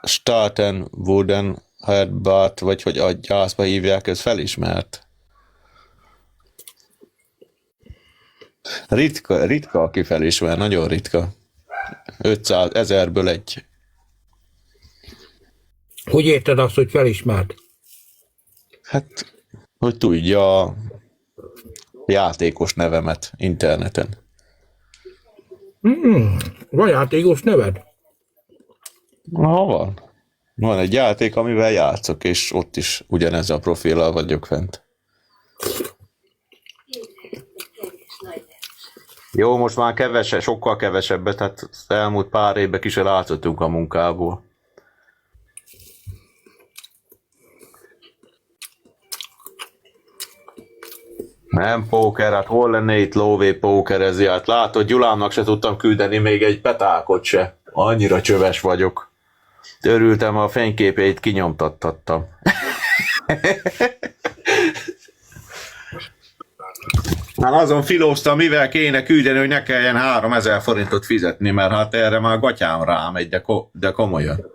Staten Wooden Headbutt, vagy hogy a gyászba hívják, ez felismert. Ritka, aki felismer, nagyon ritka. 500 000-ből egy. Hogy érted azt, hogy felismert? Hát, hogy tudja a játékos nevemet interneten. Van játékos neved? Na, van. Van egy játék, amivel játszok, és ott is ugyanez a profillal vagyok fent. Jó, most már sokkal kevesebbet, hát az elmúlt pár évben ki se látszottunk a munkából. Nem póker, hát hol lenne itt lóvé pókerezni? Hát látod, Gyulámnak se tudtam küldeni még egy petákot se. Annyira csöves vagyok. Örültem, a fényképét kinyomtattattam. Hát azon filóztam, mivel kéne küldeni, hogy ne kelljen 3000 forintot fizetni, mert hát erre már gatyám rámegy, de komolyan.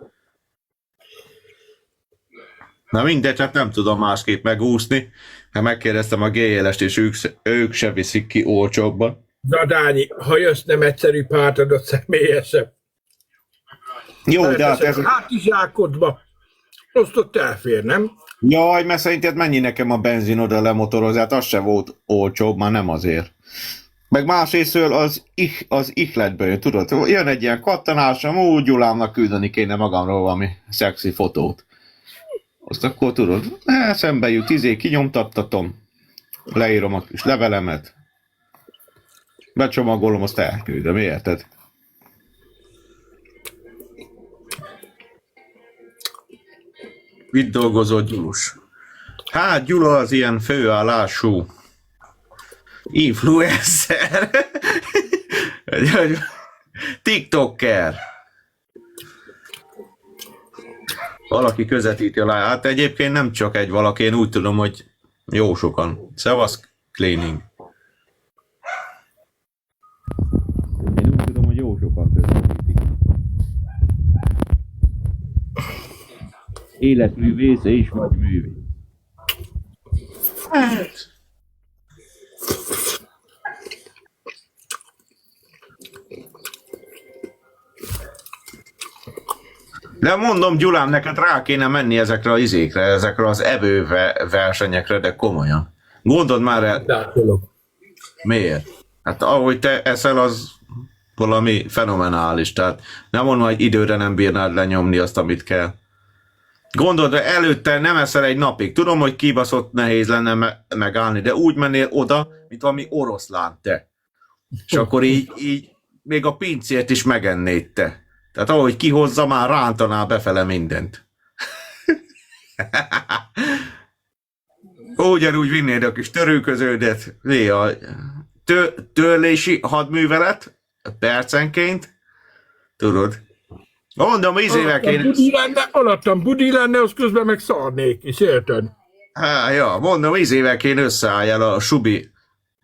Na mindegy, hát nem tudom másképp megúszni. Hát megkérdeztem a GLS-t, és ők se viszik ki olcsóbban. Zadányi, ha jössz, nem egyszerű pártadot személyesebb. Jó, de hát ez... Hátizsákodba. Azt ott elfér, nem? Jaj, mert szerinted mennyi nekem a benzin oda lemotorozni, hát az se volt olcsóbb, már nem azért. Meg másrésztől az ihletből jön, tudod? Jön egy ilyen kattanásom, úgy Gyulámnak küldeni kéne magamról valami szexi fotót. Azt akkor tudod, szembe jut, kinyomtattatom, leírom a kis levelemet, becsomagolom, azt elküldöm, érted? Mit dolgozol, Gyulus? Hát Gyula az ilyen főállású influencer, TikToker. Valaki közvetíti a live. Hát egyébként nem csak egy valaki, én úgy tudom, hogy jó sokan. Szevasz, Cleaning. Én úgy tudom, hogy jó sokan közvetítik. Életművész és vagy művész. Hát. De mondom, Gyulám, neked rá kéne menni ezekre az izékre, ezekre az evő versenyekre, de komolyan. Gondold már el... Dákolok. Miért? Hát ahogy te eszel, az valami fenomenális, tehát nem mondom, hogy időre nem bírnád lenyomni azt, amit kell. Gondold, előtte nem eszel egy napig. Tudom, hogy kibaszott nehéz lenne megállni, de úgy mennél oda, mint valami oroszlán te. És akkor így még a pincért is megennéd te. Tehát ahogy kihozza, már rántanál befele mindent. Ugyanúgy vinnéd a kis törőköződet, néha törlési hadművelet, percenként, tudod. Mondom, évekén... Alattam budi lenne, az közben meg szarnék is, érted? Ja, mondom, évekén összeálljál a subi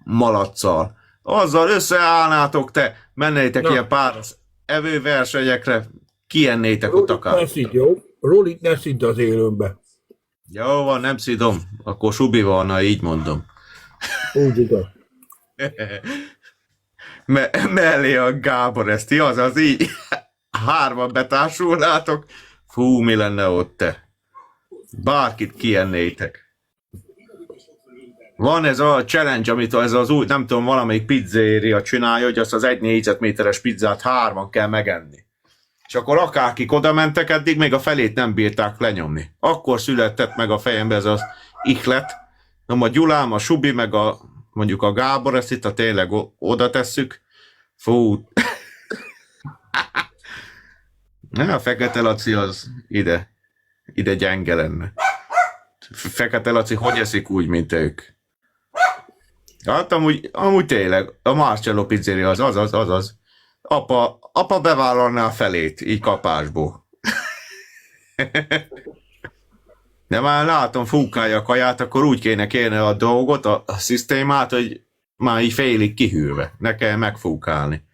malaccal. Azzal összeállnátok te, mennétek ilyen pár evőversenyekre, kiennétek ott akár. Ne szidd, jó? Rolit ne szidd az élőmbe. Jó van, nem szidom. Akkor subi van, na így mondom. Úgy igaz. Mellé a Gábor Eszti, azaz így. Hárman betársulnátok. Fú, mi lenne ott te? Bárkit kiennétek. Van ez a challenge, amit ez az új, nem tudom, valamelyik pizzeria csinálja, hogy azt az 1 négyzetméteres pizzát 3-an kell megenni. És akkor akárkik oda mentek, eddig még a felét nem bírták lenyomni. Akkor született meg a fejembe ez az ihlet. Na, a Gyulám, a Subi, meg mondjuk a Gábor, ezt itt tényleg oda tesszük. Fú. A Fekete Laci az ide gyenge lenne. Fekete Laci hogy eszik úgy, mint ők? Hát amúgy tényleg, a Marcello pizzeria az. Apa bevállalná a felét, így kapásból. De már látom, fúkálja a kaját, akkor úgy kéne kérni a dolgot, a szisztémát, hogy már így félig kihűlve. Ne kell megfúkálni.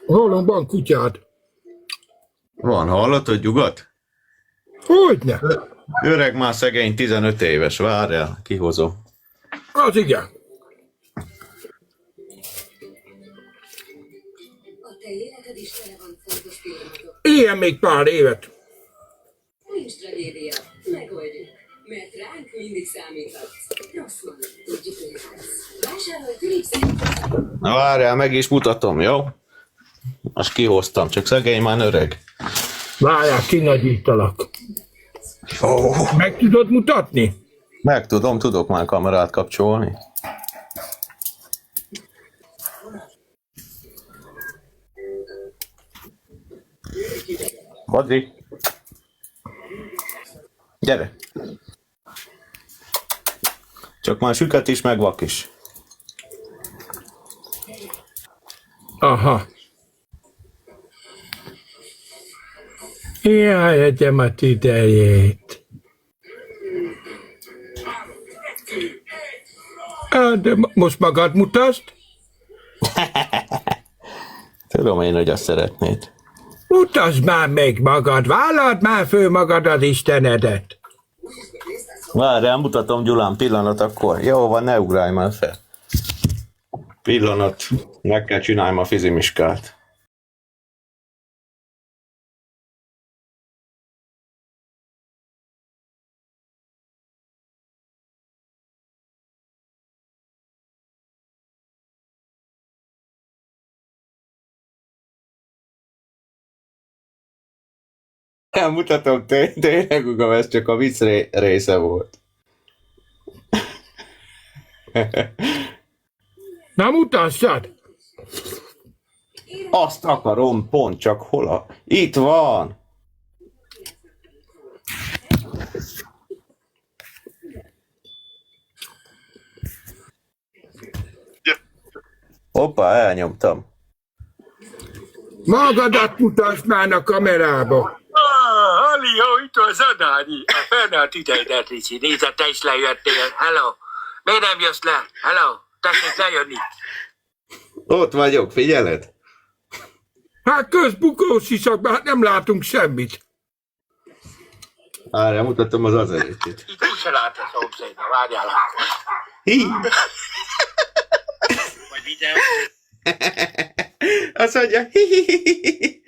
Hallom, van kutyád. Van, hallottad, nyugat? Hogyne? Öreg már szegény, 15 éves, várjál, kihozom. Az igen. A te életed is tele van fontos pillanatok. Éljen még pár évet. Nincs tragédia, megoldjuk. Mert ránk mindig számíthatsz. Rosszman, tudjuk, hogy ez lesz. Vásárolj Philips. Na várjál, meg is mutatom, jó? Most kihoztam, csak szegény már öreg. Várjál, kinagyítalak. Meg tudod mutatni? Meg tudok már kamerát kapcsolni. Vadri. Gyere. Csak már süket is, meg vak is. Aha. Jaj, egyemet idejét. De most magad mutasd? Tudom én, hogy azt szeretnéd. Mutasd már meg magad, vállald már föl magad az Istenedet. Várjál, mutatom Gyulán, pillanat akkor. Jó van, ne ugrálj már fel. Pillanat, meg kell csinálnom a fizimiskát. Mutatom, tényleg ugam, ez csak a vicc része volt. Na mutassad! Azt akarom, pont csak hol a... Itt van! Hoppá, elnyomtam. Magadat mutasd már a kamerába! Halli, itt van Zadányi. A Fernát idejét, Ricsi. Nézd, te is lejöttél. Hello. Miért nem jössz le? Hello. Tessék lejönni. Ott vagyok, figyeled? Hát közbukós iszak, hát nem látunk semmit. Várjál, mutatom az azelőttét. Itt úgy se lát a szomszédna. Várjál akkor. Hi! Vagy videó. Azt mondja, hi.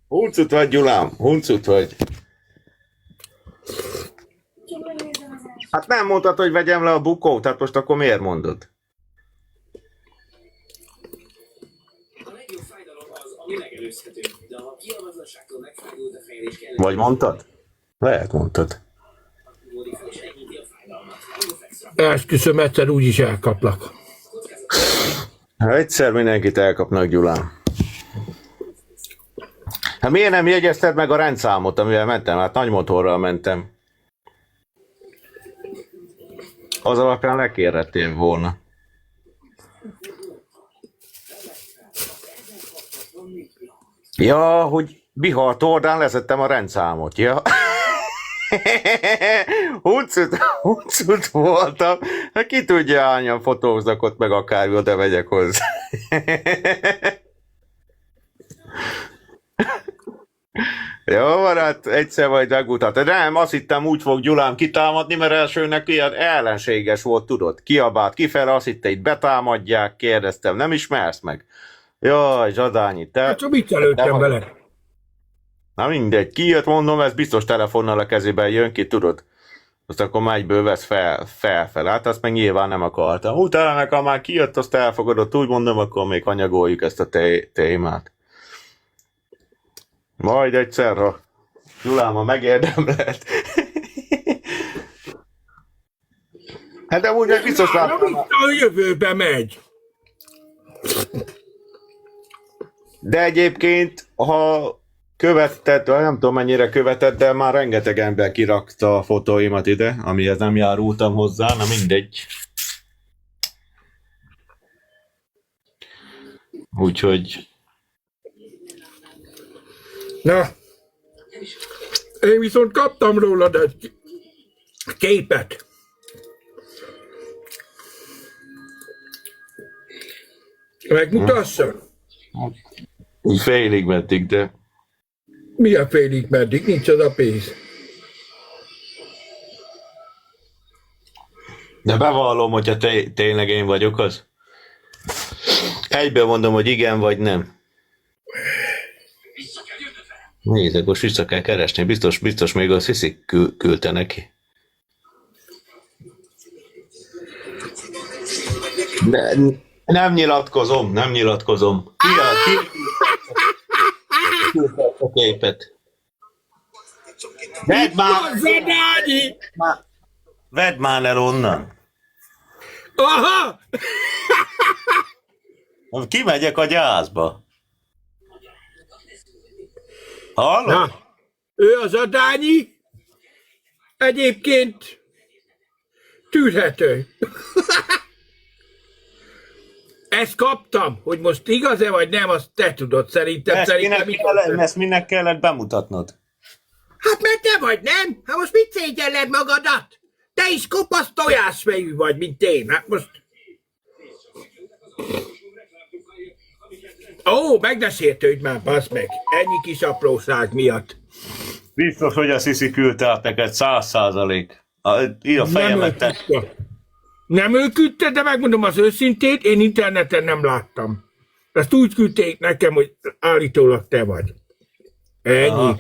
Huncut vagy, Gyulám, huncut vagy. Hát nem mondtad, hogy vegyem le a bukót, hát most akkor miért mondod? A legjobb fájdalom az, ami megelőzhető, de ha kialvatlanságtól megfájdult a fejlés kell, Vagy mondtad? Lehet mondtad. módik fel és enyhíti a fájdalmat. Esküszöm, egyszer úgyis elkaplak. Egyszer mindenkit elkapnak, Gyulám. Hát miért nem jegyezted meg a rendszámot, amivel mentem? Hát nagy motorral mentem. Az alapján lekérhettél volna. Ja, hogy Bihar Tordán leszettem a rendszámot, ja. Huncut voltam. Hát ki tudja, hányan fotóznak ott, meg akár oda megyek hozzá. Jó van, hát egyszer majd megmutatod. Nem, azt hittem úgy fog Gyulám kitámadni, mert elsőnek ilyen ellenséges volt, tudod. Kiabált kifele, azt hitte itt betámadják, kérdeztem, nem ismersz meg? Jaj, Zsadányi, te... Hát csak viccelődtem vele. Na mindegy, kijött, mondom, ez biztos telefonnal a kezében jön ki, tudod? Azt akkor már egyből vesz fel. Hát azt meg nyilván nem akartam. Utána meg, ha már kijött, azt elfogadott, úgy mondom, akkor még anyagoljuk ezt a témát. Majd egyszer, ha Gyuláma megérdemlett. Hát de úgy meg biztos láttam. A jövőbe megy. De egyébként, ha követted, nem tudom mennyire követed, de már rengeteg ember kirakta a fotóimat ide, amihez nem járultam hozzá, na mindegy. Úgyhogy... Na, én viszont kaptam rólad egy képet. Megmutassa? Úgy félig meddig, de... Mi a félig meddig? Nincs az a pénz. De bevallom, hogyha tényleg én vagyok az. Egyben mondom, hogy igen vagy nem. Nézd, most vissza kell keresni. Biztos még a Sziszi küldte neki. De nem nyilatkozom. Ki a képet? Vedd már el onnan. Aha! Kimegyek a gyászba. Hallod? Na, ő az Adányi. Egyébként tűrhető. Ezt kaptam, hogy most igaz-e vagy nem, azt te tudod, szerintem. Ezt minek kellett bemutatnod? Hát mert te vagy, nem? Hát most mit szégyelled magadat? Te is kopasz tojásfejű vagy, mint én. Hát most... Ó, meg ne sértődj már, basz meg. Ennyi kis apróság miatt. Biztos, hogy a Sziszi küldte át neked 100%. A fejemet te... Nem ő küldte, de megmondom az őszintét, én interneten nem láttam. Ezt úgy küldték nekem, hogy állítólag te vagy. Ennyi.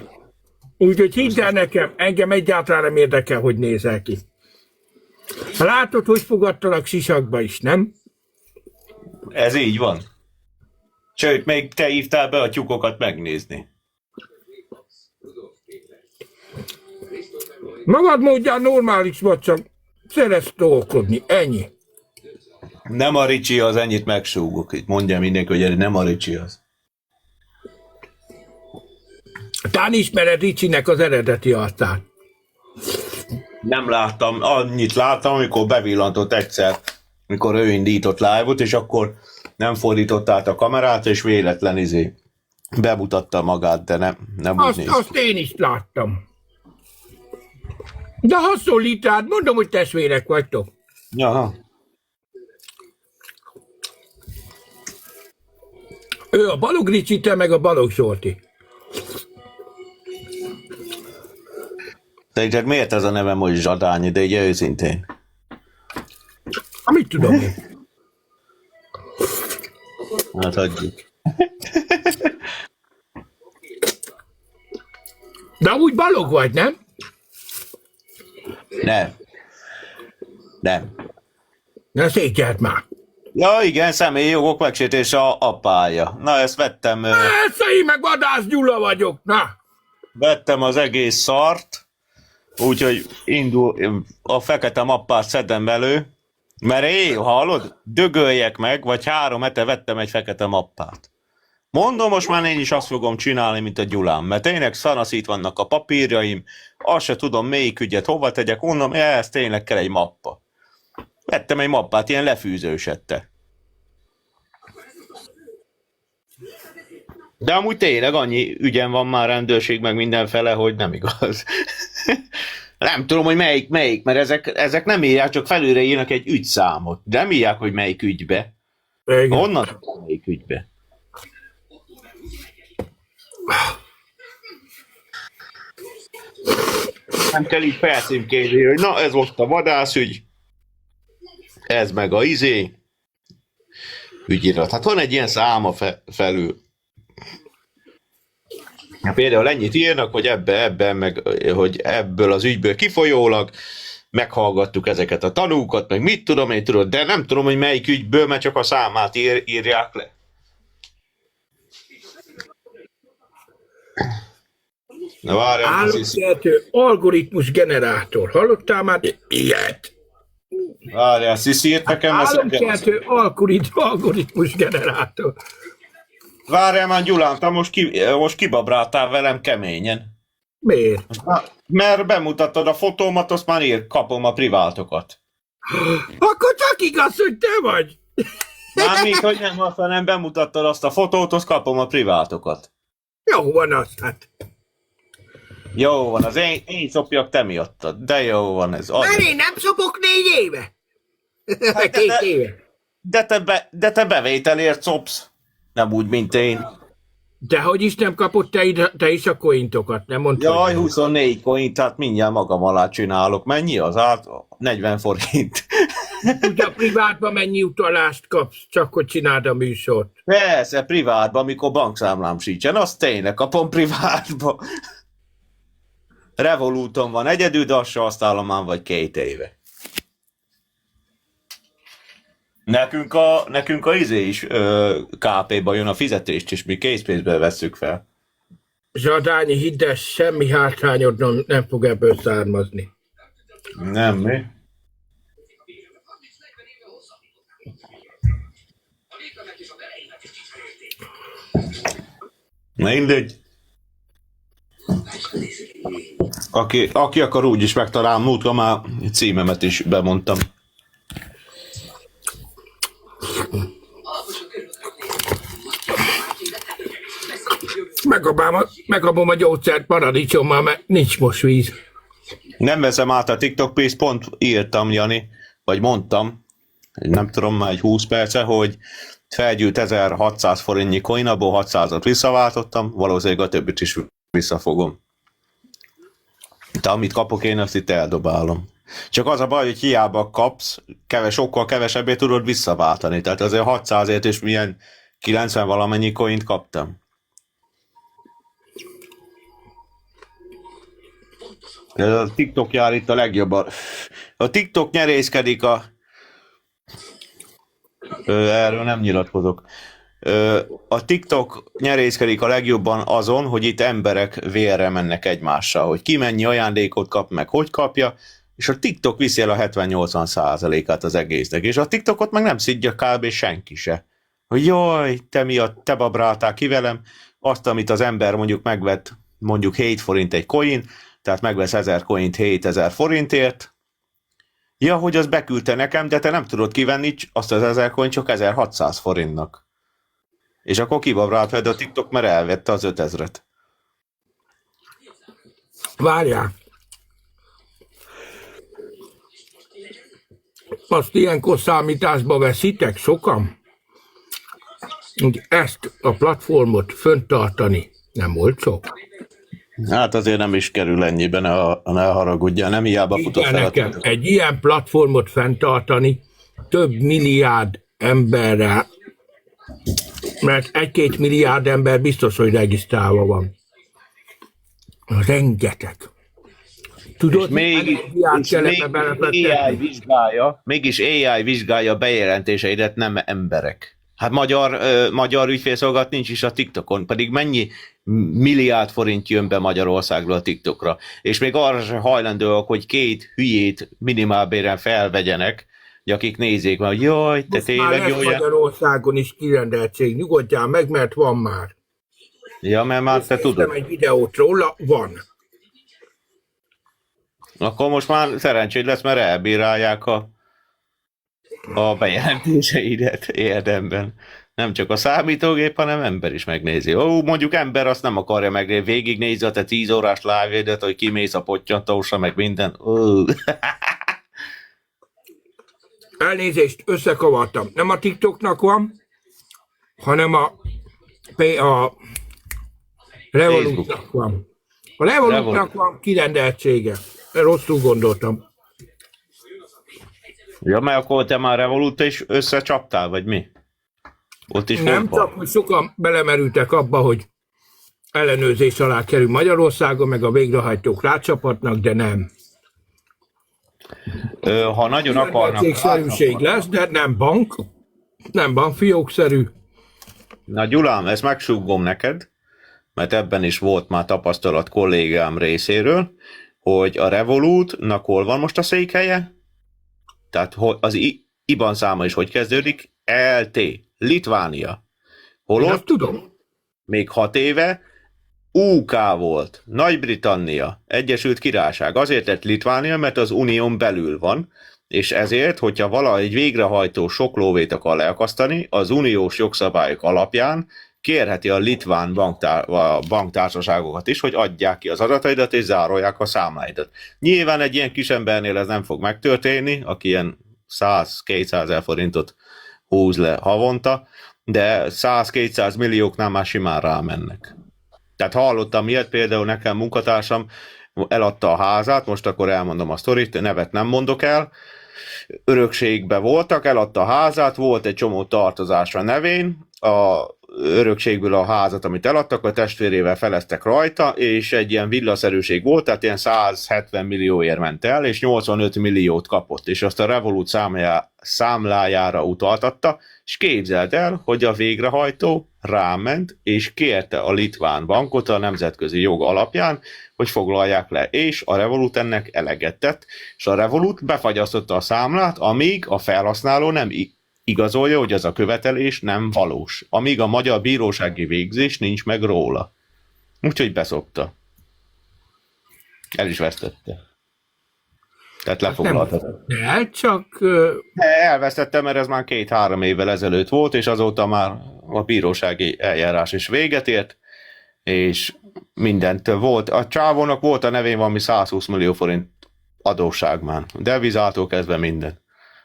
Úgyhogy hidd el nekem, engem egyáltalán nem érdekel, hogy nézel ki. Látod, hogy fogadtalak sisakba is, nem? Ez így van. Sőt, még te hívtál be a tyúkokat megnézni. Magad módján normális vagy, csak szeretsz dolgozni, ennyi. Nem a Ricsi az, ennyit megsúgok. Itt mondja mindenki, hogy nem a Ricsi az. Tán ismered Ricsinek az eredeti arcát. Nem láttam, annyit láttam, amikor bevillantott egyszer, amikor ő indított live-ot, és akkor nem fordított át a kamerát, és véletlen bemutatta magát, de nem úgy néz. Azt én is láttam. De hasonlít rád, mondom, hogy testvérek vagytok. Aha. Ő a Balog Ricsi, te meg a Balog Zsolti. Szerinted miért ez a nevem, hogy Zsadányi, de így őszintén? Mit tudom én? Hát hagyjuk. De amúgy Balog vagy, nem? Nem. Ne szégyeld már. Ja igen, személyi jogok megsértése a apája. Na ezt vettem. Én meg Vadász Gyula vagyok, na. Vettem az egész szart, úgyhogy a fekete mappát szedem elő, mert hallod, dögöljek meg, vagy 3 hete vettem egy fekete mappát. Mondom, most már én is azt fogom csinálni, mint a Gyulám, mert tényleg szanaszít vannak a papírjaim, azt se tudom, melyik ügyet hova tegyek, mondom, ez tényleg kell egy mappa. Vettem egy mappát, ilyen lefűzősette. De amúgy tényleg annyi ügyem van már, rendőrség meg mindenfele, hogy nem igaz. Nem tudom, hogy melyik, mert ezek nem írják, csak felülre írnak egy ügyszámot. De nem írják, hogy melyik ügybe. Igen. Honnan tudom, melyik ügybe? Nem kell így felcímkézni, hogy na ez volt a vadászügy, ez meg a ügyirat. Hát van egy ilyen száma felül. Például ennyit írnak, hogy ebben, meg hogy ebből az ügyből kifolyólag meghallgattuk ezeket a tanúkat, meg mit tudom én, tudod, de nem tudom, hogy melyik ügyből, mert csak a számát írják le. Na várjál, Álomkeltő algoritmus generátor. Hallottál már ilyet? várjál, Sziszi írt nekem. Álomkeltő algoritmus generátor. Várjál már, Gyulán, te most kibabráltál velem keményen. Miért? Mert bemutattad a fotómat, azt már kapom a privátokat. Akkor csak igaz, hogy te vagy. Mármint, hogy nem, hanem bemutattad azt a fotót, azt kapom a privátokat. Jó van az, hát. Jó van, az én szopjak, te miattad. De jó van ez. Mert én nem szopok 4 éve. 2 éve. De te bevételért szopsz. Nem úgy, mint én. De hogy is nem kapott te is a cointokat, nem mondtad? Jaj, 24 coint, tehát mindjárt magam alá csinálok. Mennyi az át? 40 forint. Ugye a privátban mennyi utalást kapsz, csak hogy csináld a műsort? Persze, privátban, amikor bankszámlám sincsen, azt tényleg kapom privátba. Revoluton van egyedül, de azt se használom már vagy 2 éve. Nekünk a izé is KP-ba jön a fizetést, és mi készpénzből vesszük fel. Zsadányi, hidd el, semmi hátrányod nem fog ebből származni. Nem, mi? Na mindegy. Aki akar, úgy is megtalál, múltkor már címemet is bemondtam. Megkapom a gyógyszert paradicsommal, mert nincs most víz. Nem veszem át a TikTok pénzt, pont írtam, Jani, vagy mondtam, nem tudom, már egy 20 perce, hogy felgyűlt 1600 forintnyi coin, abból 600-at visszaváltottam, valószínűleg a többit is visszafogom. De amit kapok én, azt itt eldobálom. Csak az a baj, hogy hiába kapsz, sokkal kevesebbé tudod visszaváltani. Tehát azért 600-ért is milyen 90 valamennyi coint kaptam. A TikTok jár itt a legjobban. A TikTok nyerészkedik erről nem nyilatkozok. A TikTok nyerészkedik a legjobban azon, hogy itt emberek vérre mennek egymással, hogy ki mennyi ajándékot kap, meg hogy kapja, és a TikTok viszi el a 70-80%-át az egésznek, és a TikTokot meg nem szidja kb. Senki se. Hogy jaj, te babráltál ki velem, azt, amit az ember mondjuk megvett, mondjuk 7 forint egy coin, tehát megvesz 1000 coint 7000 forintért, ja, hogy az beküldte nekem, de te nem tudod kivenni azt az 1000 coin csak 1600 forintnak. És akkor kibabrált veled a TikTok, mert elvette az 5000-et. Várjál. Azt ilyenkor számításba veszitek sokan? Hogy ezt a platformot föntartani nem olcsó? Hát azért nem is kerül ennyiben, ne haragudjál, nem hiába futott fel. Nekem egy ilyen platformot fenntartani több milliárd emberrel, mert 1-2 milliárd ember biztos, hogy regisztrálva van. Rengeteg. Tudod, mégis AI vizsgálja bejelentéseidet, nem emberek. Hát magyar ügyfélszolgálat nincs is a TikTokon, pedig mennyi milliárd forint jön be Magyarországról a TikTokra. És még arra sem hajlandóak, hogy 2 hülyét minimálbéren felvegyenek, hogy akik nézzék, hogy jaj, te tényleg jó. Magyarországon is kirendeltség, nyugodjál meg, mert van már. Ja, mert már te tudod. egy videót róla, van. Akkor most már szerencséd lesz, mert elbírálják a bejelentéseidet érdemben. Nem csak a számítógép, hanem ember is megnézi. Mondjuk ember azt nem akarja megnézni, végignézi a te 10 órás live-édet, hogy kimész a pottyantósra, meg minden. Elnézést, összekavartam. Nem a TikToknak van, hanem a Revolutnak van. A Revolutnak van kirendeltsége. Rosszul gondoltam. Ja, mert akkor te már Revolut is összecsaptál, vagy mi? Ott is Nem volt csak, hogy sokan belemerültek abba, hogy ellenőrzés alá kerül Magyarországon, meg a végrehajtók rácsapatnak, de nem. Ha nagyon akarnak... Cégszerűség lesz, de nem bank. Nem bankfiókszerű. Na Gyulám, ezt megsúgom neked, mert ebben is volt már tapasztalat kollégám részéről, hogy a Revolutnak hol van most a székhelye? Tehát az IBAN száma is hogy kezdődik? LT, Litvánia. Én azt Holott tudom. még 6 éve UK volt, Nagy-Britannia, Egyesült Királyság. Azért lett Litvánia, mert az unión belül van, és ezért, hogyha valahogy végrehajtó sok lóvét akar leakasztani, az uniós jogszabályok alapján kérheti a litván banktársaságokat is, hogy adják ki az adataidat és zárolják a számláidat. Nyilván egy ilyen kis embernél ez nem fog megtörténni, aki ilyen 100-200 ezer forintot húz le havonta, de 100-200 millióknál már simán rámennek. Tehát hallottam ilyet, például nekem munkatársam eladta a házát, most akkor elmondom a sztorit, nevet nem mondok el, örökségbe voltak, eladta a házát, volt egy csomó tartozás a nevén, a örökségből a házat, amit eladtak, a testvérével feleztek rajta, és egy ilyen villaszerűség volt, tehát ilyen 170 millióért ment el, és 85 milliót kapott, és azt a Revolut számlájára utaltatta, és képzeld el, hogy a végrehajtó ráment, és kérte a litván bankot a nemzetközi jog alapján, hogy foglalják le, és a Revolut ennek eleget tett, és a Revolut befagyasztotta a számlát, amíg a felhasználó nem igazolja, hogy ez a követelés nem valós, amíg a magyar bírósági végzés nincs meg róla. Úgyhogy beszopta. El is vesztette. Tehát lefoglalta. Nem, csak... Elvesztette, mert ez már 2-3 évvel ezelőtt volt, és azóta már a bírósági eljárás is véget ért, és mindent volt. A csávónak volt a nevén valami 120 millió forint adósság már. Devizától kezdve minden.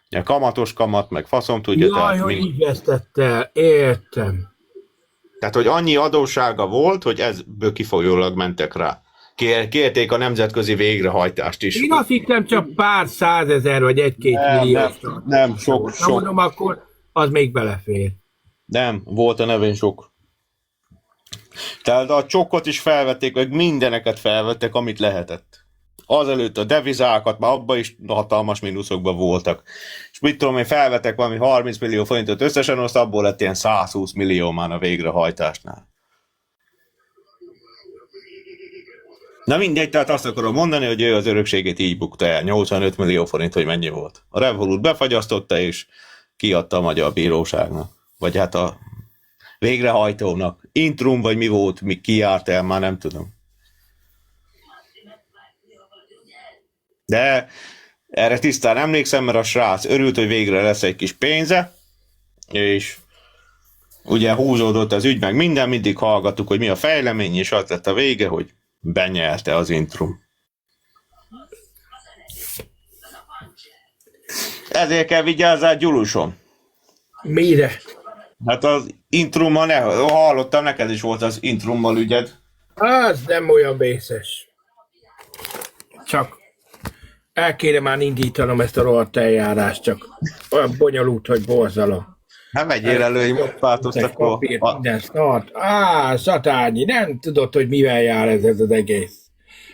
Ja, kamatos kamat, meg faszom tudja. Jaj, hogy így vesztette el, értem. Tehát, hogy annyi adóssága volt, hogy ebből kifolyólag mentek rá. Kérték a nemzetközi végrehajtást is. Én azt hittem csak pár 100 000 vagy 1-2 millió. Nem, sok. Mondom, akkor az még belefér. Nem, volt a nevén sok. Tehát a csokkot is felvették, meg mindeneket felvettek, amit lehetett. Azelőtt a devizákat, már abban is hatalmas mínuszokban voltak. És mit tudom én, felvettek valami 30 millió forintot összesen, azt abból lett ilyen 120 millió már a végrehajtásnál. Na mindegy, tehát azt akarom mondani, hogy ő az örökségét így bukta el. 85 millió forint, hogy mennyi volt. A Revolut befagyasztotta, és kiadta a magyar bíróságnak. Vagy hát a végrehajtónak. Intrum, vagy mi volt, mi kijárt el, már nem tudom. De erre tisztán emlékszem, mert a srác örült, hogy végre lesz egy kis pénze, és ugye húzódott az ügy, meg minden, mindig hallgattuk, hogy mi a fejlemény, és az lett a vége, hogy benyelte az Intrum. Ezért kell vigyázzál, Gyulusom. Mire? Hát az Intrummal hallottam, neked is volt az Intrummal ügyed. Az nem olyan vészes. Csak el kéne már indítanom ezt a rohadt eljárást, csak olyan bonyolult, hogy borzalom. Nem megyél elő, hogy változtak minden szart. Szatányi, nem tudod, hogy mivel jár ez az egész.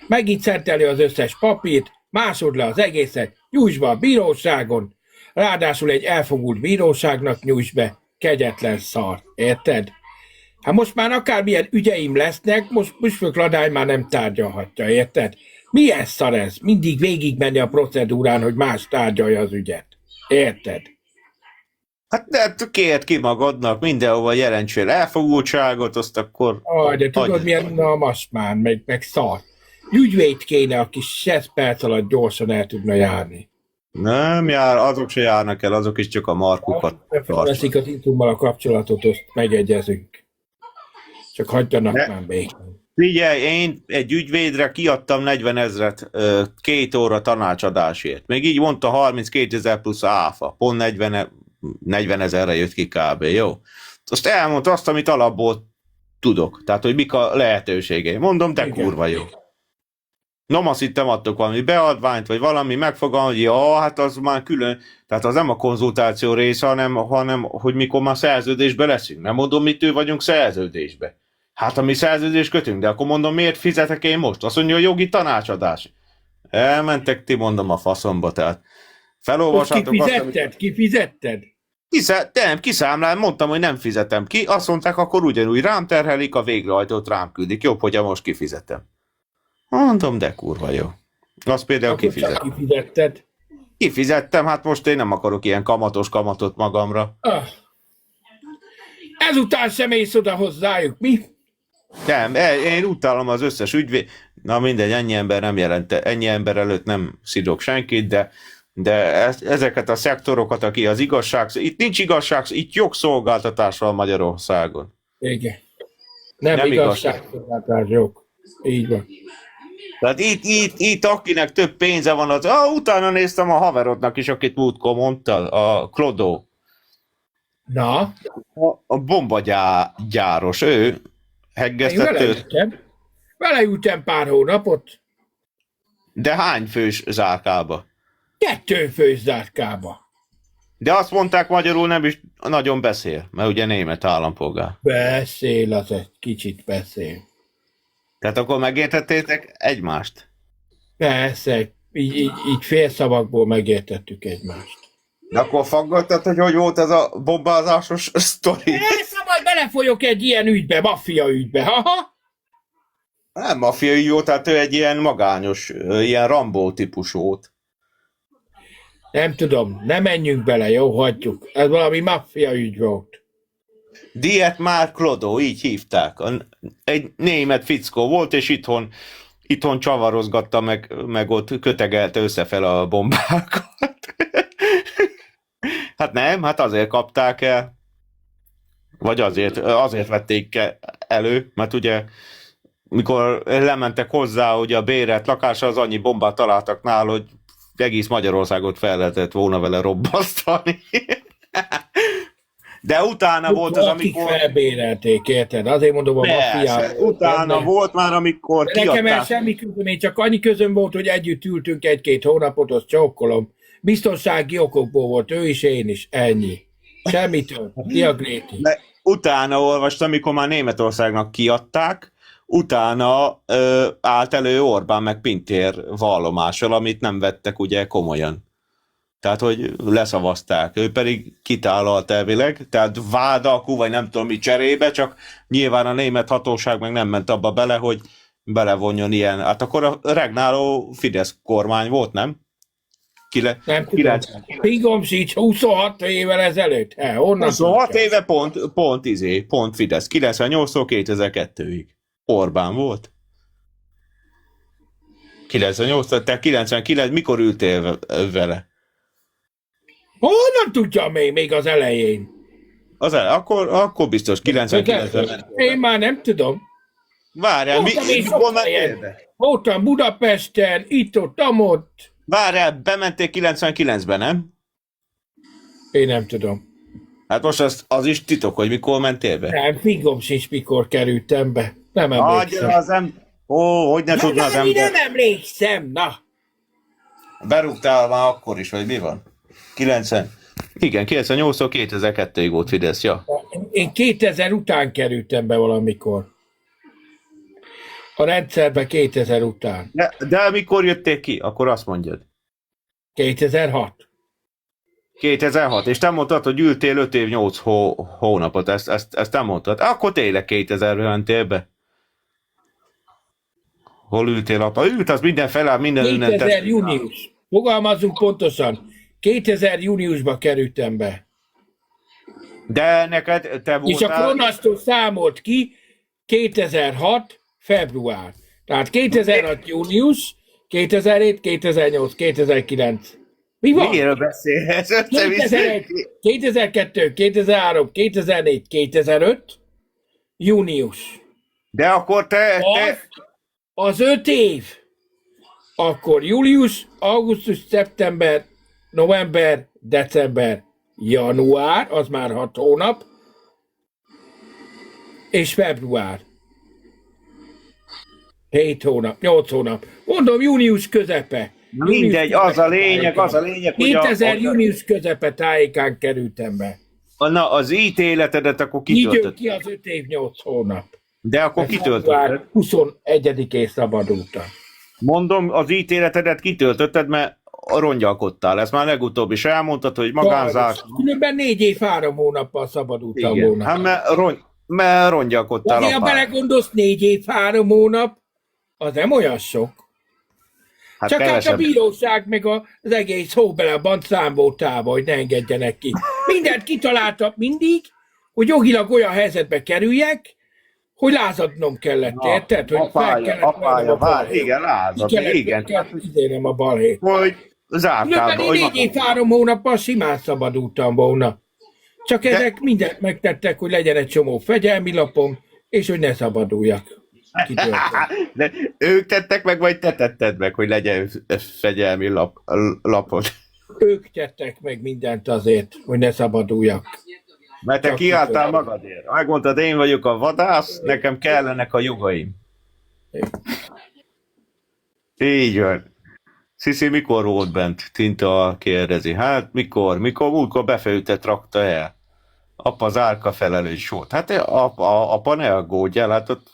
Megint szedd elő az összes papírt, másod le az egészet, nyújtsd be a bíróságon, ráadásul egy elfogult bíróságnak nyújtsd be, kegyetlen szar, érted? Hát most már akármilyen ügyeim lesznek, most Püspök Ladány már nem tárgyalhatja, érted? Milyen szar ez? Mindig végigmenni a procedúrán, hogy más tárgyalja az ügyet. Érted? Hát de kért ki magadnak, mindenhova jelentsél elfogultságot, azt akkor... De tudod milyen a masmán, meg szar. Ügyvéd kéne, aki 6 perc alatt gyorsan el tudna járni. Nem jár, azok se járnak el, azok is csak a markukat Veszik az Intrummal a kapcsolatot, azt megegyezünk. Csak hagyjanak már békén. Figyelj, én egy ügyvédre kiadtam 40 000 2 óra tanácsadásért. Még így mondta 32 000 plusz áfa. Pont 40 000-re jött ki kb. Jó? Azt elmondta azt, amit alapból tudok. Tehát, hogy mik a lehetőségei. Mondom, de kurva jó. Nem azt hittem, adtok valami beadványt, vagy valami megfogalmaz, hogy ja, hát az már külön, tehát az nem a konzultáció része, hanem hogy mikor már szerződésbe leszünk. Nem mondom, mitől vagyunk szerződésbe. Hát, ha mi szerződést kötünk, de akkor mondom, miért fizetek én most? Azt mondja, a jogi tanácsadás. Elmentek, ti mondom a faszomba, tehát Most felolvassátok azt, amit... kifizetted? Nem, kiszámlál, mondtam, hogy nem fizetem ki, azt mondták, akkor ugyanúgy rám terhelik, a végrehajtót rám küldik. Jobb, hogyha most kifizetem. Mondom, de kurva jó. Azt például Akkor csak kifizetem. kifizetted. Kifizettem, hát most én nem akarok ilyen kamatot magamra. Ah. Ezután sem mész oda hozzájuk, mi? Nem, én utálom az összes ügyvéd. Na mindegy, ennyi ember előtt nem szidok senkit, de ezeket a szektorokat, aki az igazság... Itt nincs igazság, itt jogszolgáltatás van Magyarországon. Igen. Nem Nem igazságszolgáltatás jog. Így van. Tehát itt akinek több pénze van, az... utána néztem a haverodnak is, akit múltkor mondtál, a Klodó. Na? A bombagyáros, ő Én heggeztett őt. Vele ültem pár hónapot. De hány fős zárkába? 2 fős zárkába. De azt mondták, magyarul nem is nagyon beszél, mert ugye német állampolgár. Beszél, az egy kicsit beszél. Tehát akkor megértettétek egymást? Persze, így félszavakból megértettük egymást. De akkor faggattad, hogy volt ez a bombázásos sztori? Persze, majd belefolyok egy ilyen ügybe, maffia ügybe, haha. Nem mafiai jó, tehát ő egy ilyen magányos, ilyen Rambó típus volt. Nem tudom, ne menjünk bele, jó, hagyjuk. Ez valami maffia ügy volt. Dietmar Klodó, így hívták. Egy német fickó volt, és itthon csavarozgatta, meg ott kötegelte összefel a bombákat. Hát nem, hát azért kapták el. Vagy azért vették elő, mert ugye mikor lementek hozzá, ugye a bérelt lakásra, az annyi bombát találtak nála, hogy egész Magyarországot fel lehetett volna vele robbasztani. De utána volt az, Akik amikor... felbérelték, érted? Azért mondom a Persze, maffiáról. utána volt már, amikor Nekem el kiadták. semmi közöm, én csak annyi közöm volt, hogy együtt ültünk 1-2 hónapot, azt csókolom. Biztonsági okokból volt, ő is, én is, ennyi. Semmitől. Diagréti. De utána olvastam, amikor már Németországnak kiadták, utána állt elő Orbán meg Pintér vallomással, amit nem vettek ugye komolyan. Tehát, hogy leszavazták. Ő pedig kitálalt elvileg, tehát vádalkú, vagy nem tudom mi cserébe, csak nyilván a német hatóság meg nem ment abba bele, hogy belevonjon ilyen. Hát akkor a regnáló Fidesz kormány volt, nem? Nem tudom. Pingomsics 26 évvel ezelőtt. Honnan 26 tudja? éve pont Fidesz. 98-tól 2002-ig. Orbán volt. 98, te 99, mikor ültél vele? Honnan tudja még az elején? Akkor biztos 99-ben. Én már nem tudom. Várjál, Voltam én mikor sok mentél helyen. be? Voltam Budapesten, itt-ott, amott. Várjál, bementél 99-ben, nem? Én nem tudom. Hát most az is titok, hogy mikor mentél be. Nem, fingom sincs, mikor kerültem be. Nem emlékszem. Adja az hogy ne tudna az de mi ember. nem emlékszem, na. Berúgtál már akkor is, vagy mi van? 90. Igen, 98-tól 2002-ig volt Fidesz, ja. Én 2000 után kerültem be valamikor. A rendszerbe 2000 után. De mikor jöttél ki? Akkor azt mondjad. 2006. 2006, és te mondtad, hogy ültél 5 év 8 hónapot, ezt nem mondtad. Akkor tényleg 2000-ben mentél be. Hol ültél apa? Ült az mindenfele, minden 2000 június. Fogalmazzunk pontosan. 2000 júniusba kerültem be. De neked te voltál... És a Kronasztól számolt ki 2006 február. Tehát 2006 június, 2007, 2008, 2009. Mi van? Miért beszélsz? 2001, 2002, 2003, 2004, 2005, június. De akkor te... Az 5 év. Akkor július, augusztus, szeptember, november, december, január, az már 6 hónap, és február. 7 hónap, 8 hónap. Mondom, június közepe. Na mindegy, az a lényeg, hogy 2000 június közepe tájékán kerültem be. na, az ítéletedet akkor Így jön kitöltötted. ki az 5 év 8 hónap. De akkor kitöltötted. Február 21-én szabadultam. Mondom, az ítéletedet kitöltötted, mert rongyalkodtál. Ezt már legutóbb is elmondtad, hogy magánzás. Különben 4 év 3 hónappal szabadultam Igen, volna. hát mert rongyalkodtál Azért, ha apád. belegondolsz, 4 év 3 hónap, az nem olyan sok. Hát Csak hát a kevesebb. bíróság meg az egész hóbelebant számoltába, hogy ne engedjenek ki. Mindent kitaláltak mindig, hogy jogilag olyan helyzetbe kerüljek, hogy lázadnom kellett, érted? Hogy fel kellett vennem a balhét. igen, lázad, igen. Kellett a balhét. Hogy Különben zárkában, én hogy 4 év 3 hónappal simán szabadultam volna. Csak ezek mindent megtettek, hogy legyen egy csomó fegyelmi lapom, és hogy ne szabaduljak. Kitöltve. de ők tettek meg, vagy te tetted meg, hogy legyen fegyelmi lapod? Ők tettek meg mindent azért, hogy ne szabaduljak. Mert te Csak kiálltál kitöltve. magadért. Megmondtad, én vagyok a vadász, nekem kellenek a jogaim. Így van. Sziszi, mikor volt bent? Tinta kérdezi. Hát mikor? Múltkor befejüttet rakta el. Apa az árka felelős volt. Hát apa ne aggódjál, hát ott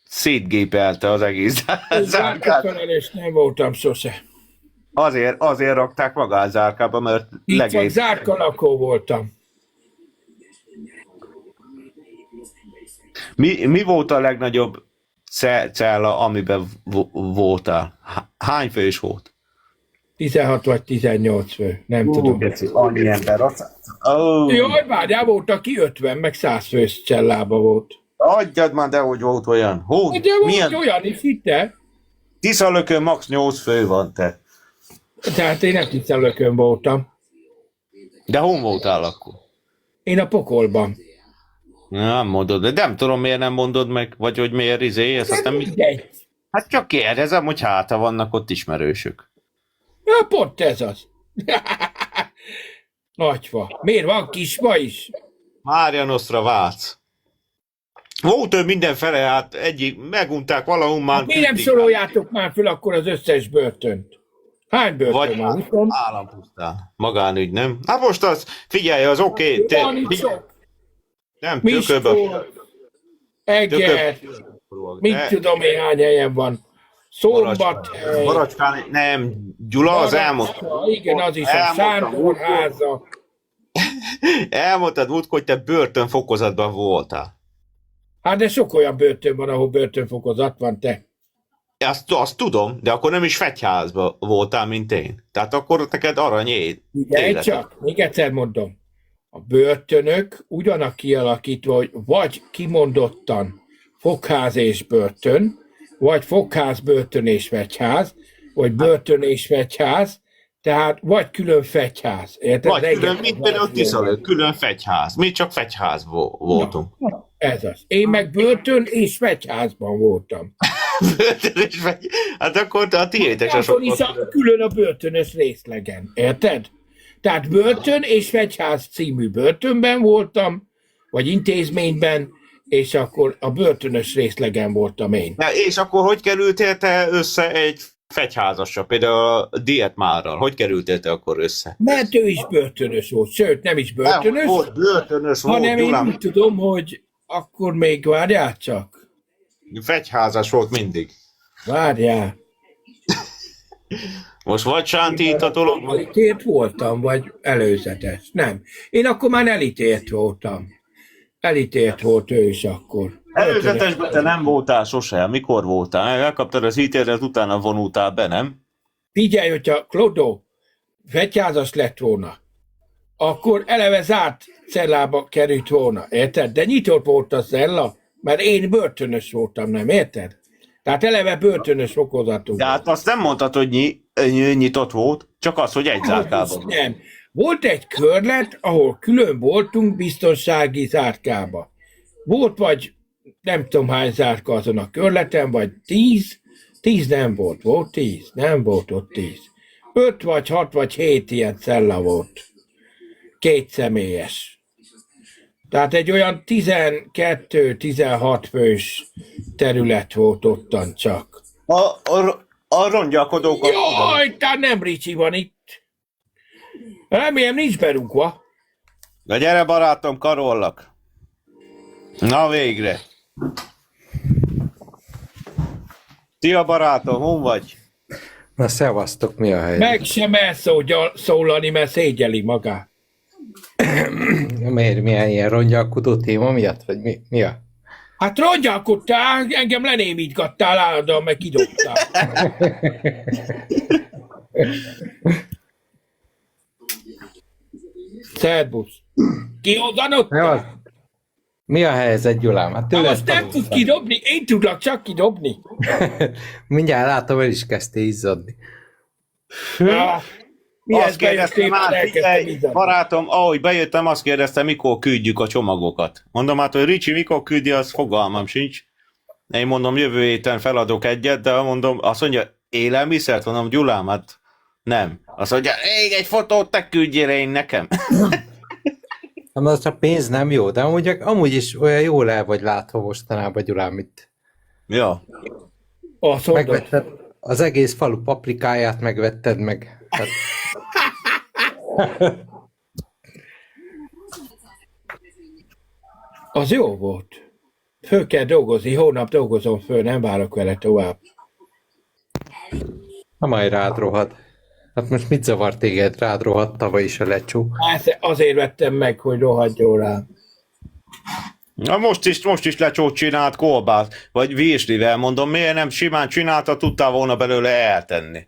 szétgépelte az egész zárkát. Felelős nem voltam sose. Azért rakták magát zárkába, mert Itt van, legész. zárkalakó voltam. Mi volt a legnagyobb cella, amiben voltál? Hány fős volt? 16 vagy 18 fő, nem tudom. Annyi ember. Jaj, várjál, volt, aki 50, meg 100 fős cellába volt. Adjad már, de hogy volt olyan. De volt Milyen? olyan is itt, Tiszalökön max 8 fő van te. tehát én nem Tiszalökön voltam. De hol voltál akkor? Én a Pokolban. Nem mondod, de nem tudom, miért nem mondod meg, vagy hogy miért ezt aztán Mindegy. Hát csak kérdezem, hogy háta vannak ott ismerősök. Ja, pont ez az. Nagyfa. Miért van kisfa is? Mária Nostra Vác. Volt ő mindenfele, hát egyik, megunták valahol már. Miért nem soroljátok már föl akkor az összes börtönt? Hány börtön Vagy van? 20? állampusztán. Magánügy, nem? Hát most az, figyelj, az oké. Van itt sok. Nem, Miskolc, Eger, mit tudom én hány helyen van. Szombathely. Maracskán, nem, Gyula az elmondta. Igen, az is a Elmondta, Sándorháza. Elmondtad múltkor, hogy te börtönfokozatban voltál. Hát de sok olyan börtön van, ahol börtönfokozat van, te. Azt tudom, de akkor nem is fegyházban voltál, mint én. Tehát akkor neked arany Figyelj csak, még egyszer mondom. A börtönök úgy vannak kialakítva, hogy vagy kimondottan fogház és börtön, vagy fogház, börtön és fegyház, vagy börtön és fegyház, tehát vagy külön fegyház. Érted? Vagy külön, Rengeteg mint például verzió van. Tiszalő, külön fegyház. Mi csak fegyház voltunk. Ez az. Én meg börtön és fegyházban voltam. Börtön és Hát akkor a tiétek se Azon is sokkal. külön a börtönös részlegen. Érted? Tehát börtön és fegyház című börtönben voltam, vagy intézményben, és akkor a börtönös részlegen voltam én. Na, és akkor hogy kerültél te össze egy fegyházassal, például a Dietmárral? Hogy kerültél te akkor össze? Mert ő is börtönös volt, sőt nem is börtönös, Volt, börtönös volt, hanem én Gyulám. úgy tudom, hogy akkor még várjál csak. Fegyházas volt mindig. Várjál. Most vagy sántít a dolog, vagy... Elítélt voltam, vagy előzetes? Nem. Én akkor már elítélt voltam. Elítélt volt ő is akkor. Előzetesben te nem voltál sose. Mikor voltál? Elkaptad az ítéletet, utána vonultál be, nem? Figyelj, hogyha Klodó fegyházas lett volna, akkor eleve zárt cellába került volna, érted? De nyitott volt a cella, mert én börtönös voltam, nem érted? Tehát eleve börtönös fokozatú. De hát azt nem mondtad, hogy nyitott volt, csak az, hogy egy zárkában. Nem. Volt egy körlet, ahol külön voltunk biztonsági zárkába. Volt vagy nem tudom hány zárka azon a körleten, vagy 10. 10 nem volt. Volt 10? Nem volt ott 10. 5 vagy 6 vagy 7 ilyen cella volt. 2 személyes. Tehát egy olyan 12-16 fős terület volt ottan csak. A rongyalkodókat. Jaj, tehát nem Ricsi van itt. Remélem nincs berúgva. Na gyere barátom, karollak. Na végre. Szia barátom, hon vagy? Na szevasztok, mi a helyzet? Meg sem elszólani, mert szégyeli magát. Miért, milyen ilyen rongyalkodó téma miatt, vagy mi a? Hát rongyalkodtál, engem lenémítgattál állandóan, meg kidobtál. Szerbusz. Kihozanod? Mi a helyzet, Gyulám? Hát Na most nem tudsz kidobni, én tudlak csak kidobni. Mindjárt látom, el is kezdtél izzadni. Azt kérdeztem már, figyelj, barátom, ahogy bejöttem, azt kérdeztem, mikor küldjük a csomagokat. Mondom hát, hogy Ricsi mikor küldi, az fogalmam sincs. Én mondom, jövő héten feladok egyet, de mondom, azt mondja, élelmiszert? Mondom, Gyulám, hát nem. Azt mondja, még egy fotót te küldjél én nekem. Az a pénz nem jó, de amúgy is olyan jól el vagy látva mostanában, Gyulám, itt. Ja. Megvetted az egész falu paprikáját, megvetted meg. Hát... Az jó volt. Föl kell dolgozni, hónap dolgozom föl, nem várok vele tovább. Na majd rád rohad. Hát most mit zavar téged? Rád rohadt tavaly is a lecsó. Hát azért vettem meg, hogy rohadjon rám. Na most is lecsót csinált kolbászt, vagy virslivel, mondom, miért nem simán csinálta, tudtál volna belőle eltenni.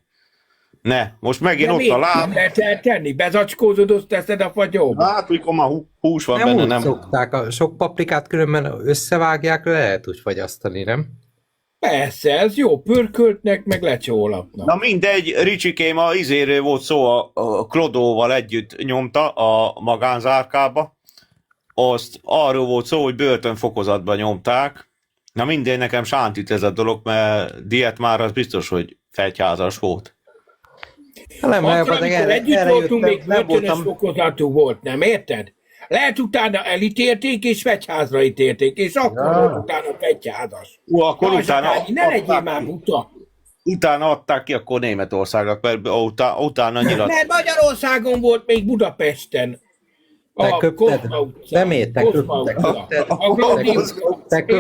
Ne, most megint ott a láb. Nem lehet eltenni? Bezacskózod, azt teszed a fagyóba. Hát, mikor már hús van nem benne, úgy nem. szokták, a sok paprikát különben összevágják, lehet úgy fagyasztani, nem? Persze, ez jó, pörköltnek, meg lecsólapnak. Na mindegy, Ricsikém a izéről volt szó, a Klodóval együtt nyomta a magánzárkába. Azt arról volt szó, hogy börtönfokozatban nyomták. Na mindegy, nekem sántit ez a dolog, mert Diet már az biztos, hogy fegyházas volt. Nem, akkor, amikor együtt voltunk, még börtönös fokozatú volt, nem érted? Lehet utána elítélték, és fegyházra ítélték, és akkor volt utána fegyházas. Akkor utána... Ne legyél már buta. Utána adták ki akkor Németországnak, mert utána nyilat. Mert Magyarországon volt még Budapesten. Te köpted? Nem én, te Én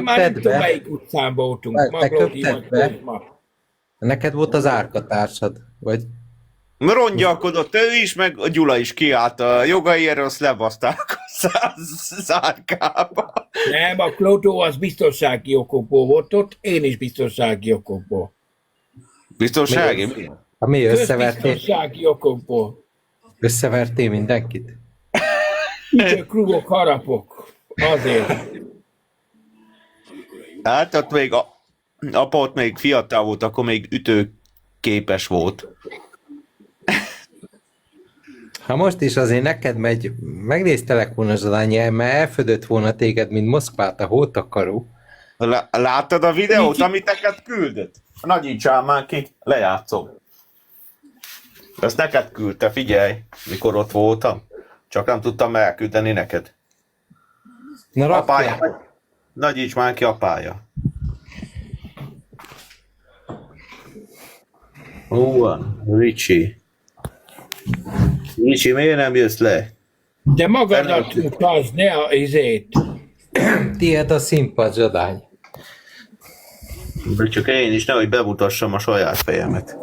már nem tudom, be. melyik utcán voltunk. Te köpted be. Neked volt az árkatársad, vagy? Rongyalkodott ő is, meg a Gyula is kiállt a jogaiért, azt lebaszták a zárkába. Nem, a Klodó az biztonsági okokból volt ott, én is biztonsági okokból. Biztonsági? Mi összevertél? Biztonsági okokból. Összevertél mindenkit? Ügyök, rugok, harapok. Azért. Hát ott még apa ott még fiatal volt, akkor még ütőképes volt. Ha most is azért neked megy, megnéztelek volna Zsadányi, mert elfödött volna téged, mint Moszkvát a hótakaró. Láttad a videót, amit neked küldött? Nagyítsál már ki, lejátszom. Ezt neked küldte, figyelj, mikor ott voltam. Csak nem tudtam elküldeni neked. Na, apája. Nagyíts már ki apája. Hú van, Ricsi. Ricsi, miért nem jössz le? De magadat mutasd, ne a izét. Tiéd a színpad, Zsadány. Csak én is, nehogy bemutassam a saját fejemet.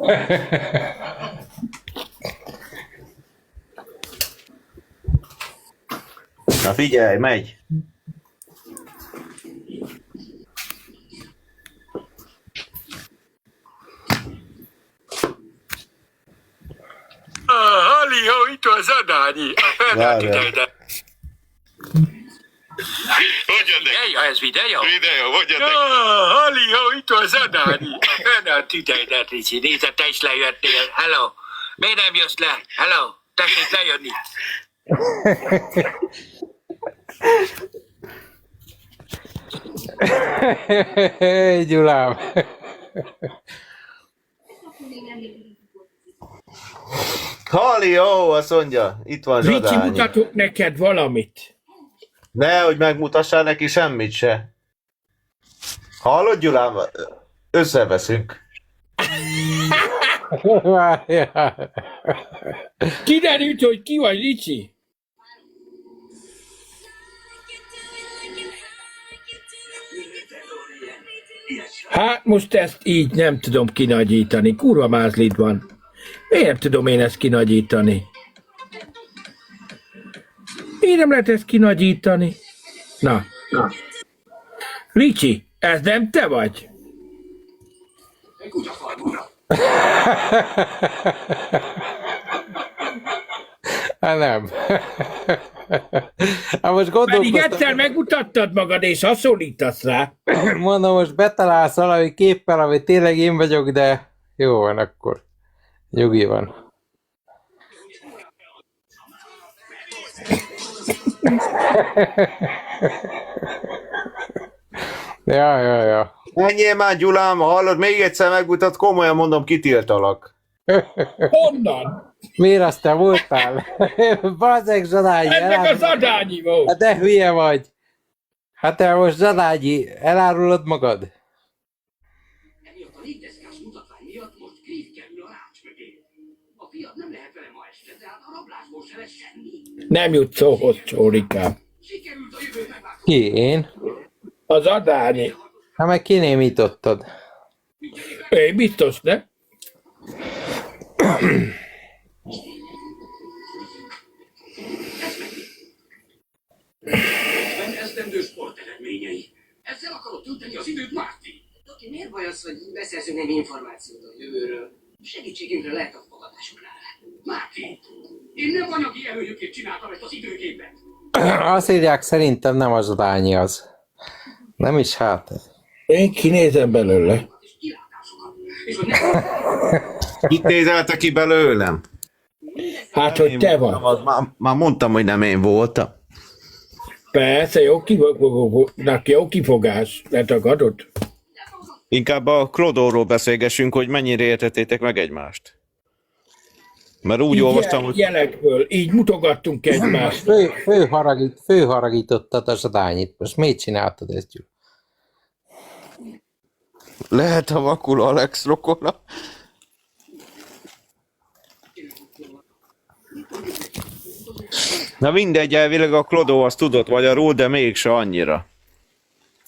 Na figyelj, megy! Halli, itt van Zadányi, a Fernáti tejde. Videó, ez videó? Videó, mondjatok. Halli, itt van Zadányi, a Fernáti tejde, Ricsi. Nézd, te is lejöttél. Hello. Miért nem jössz le? Hello. Tessék lejönni. Gyulám. Halli, ó, azt mondja, itt van Ricsi, Zsadányi. mutatok neked valamit. Nehogy megmutassál neki semmit se. Hallod, Gyulám? Összeveszünk. Kiderült, hogy ki vagy, Ricsi? Hát most ezt így nem tudom kinagyítani. Kurva mázlid van. Miért nem tudom én ezt kinagyítani? Miért nem lehet ezt kinagyítani? Na. Ricsi, ez nem te vagy? Egy kutyafalbúra. Hát nem. Hát most Pedig gondolkoztam, egyszer megmutattad magad és hasonlítasz rá. mondom, most betalálsz valami képpel, ami tényleg én vagyok, de jó van akkor. Nyugi van. Ja. Menjél már, Gyulám, hallod, még egyszer megmutat, komolyan mondom, kitiltalak. Honnan? Miért azt te voltál? Bazzeg Zsadányi, Ennek az Adányi volt. Hát de hülye vagy. Hát te most Zsadányi, elárulod magad? Emiatt a 4 deszkás mutatvány miatt most Griff kerül a rács mögé. A fiat nem lehet vele ma este, tehát a rablásból se lesz semmi. Nem jut szóhoz, Csórikám. Sikerült a jövőt megváltoztatni. Ki, én? Az Adányi. Hát meg kinémítottad. Én biztos, ne? Esztendő sport eredményei. Ezzel akarod tölteni az időt, Márti? Doki, miért baj az, hogy beszerzünk némi információt a jövőről? Segítségünkre lehet a fogadásoknál. Márti, én nem anyagi előnyökért csináltam ezt az időgépet. Azt írják, szerintem nem az Zsadányi az. Nem is hát. Én kinézem belőle. És kilátásokat. És hogy nem... Itt nézelte ki belőlem? Hát, hogy te vagy. Már mondtam, hogy nem én voltam. Persze, jó kifogás. Letagadod? Inkább a Klodóról beszélgessünk, hogy mennyire értettétek meg egymást. Mert úgy olvastam, hogy... Jelekből, így mutogattunk egymást. Főharagítottad a Zsadányit. Most miért csináltad ezt, Gyula? Lehet a vakul Alex rokona. Na mindegy, elvileg a Klodó azt tudott magyarul, de mégse annyira.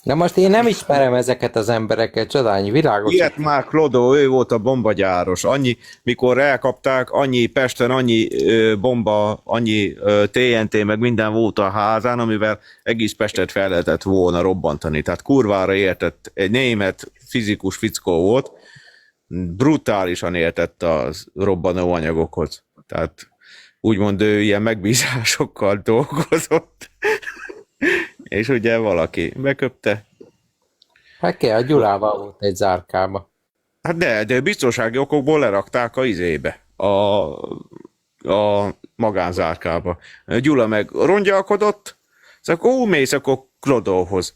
De most én nem ismerem ezeket az embereket, Zsadányi, világos. Ilyet már Klodó, ő volt a bombagyáros. Annyi, mikor elkapták, annyi Pesten, annyi bomba, annyi TNT, meg minden volt a házán, amivel egész Pestet fel lehetett volna robbantani. Tehát kurvára értett, egy német fizikus fickó volt, brutálisan értett az robbanó anyagokhoz. Tehát úgymond ő ilyen megbízásokkal dolgozott. És ugye valaki beköpte. Hát kell, a Gyulával volt egy zárkába. Hát de biztonsági okokból lerakták a izébe, a magánzárkába. Gyula meg rongyalkodott, szóval akkor mész akkor Klodóhoz.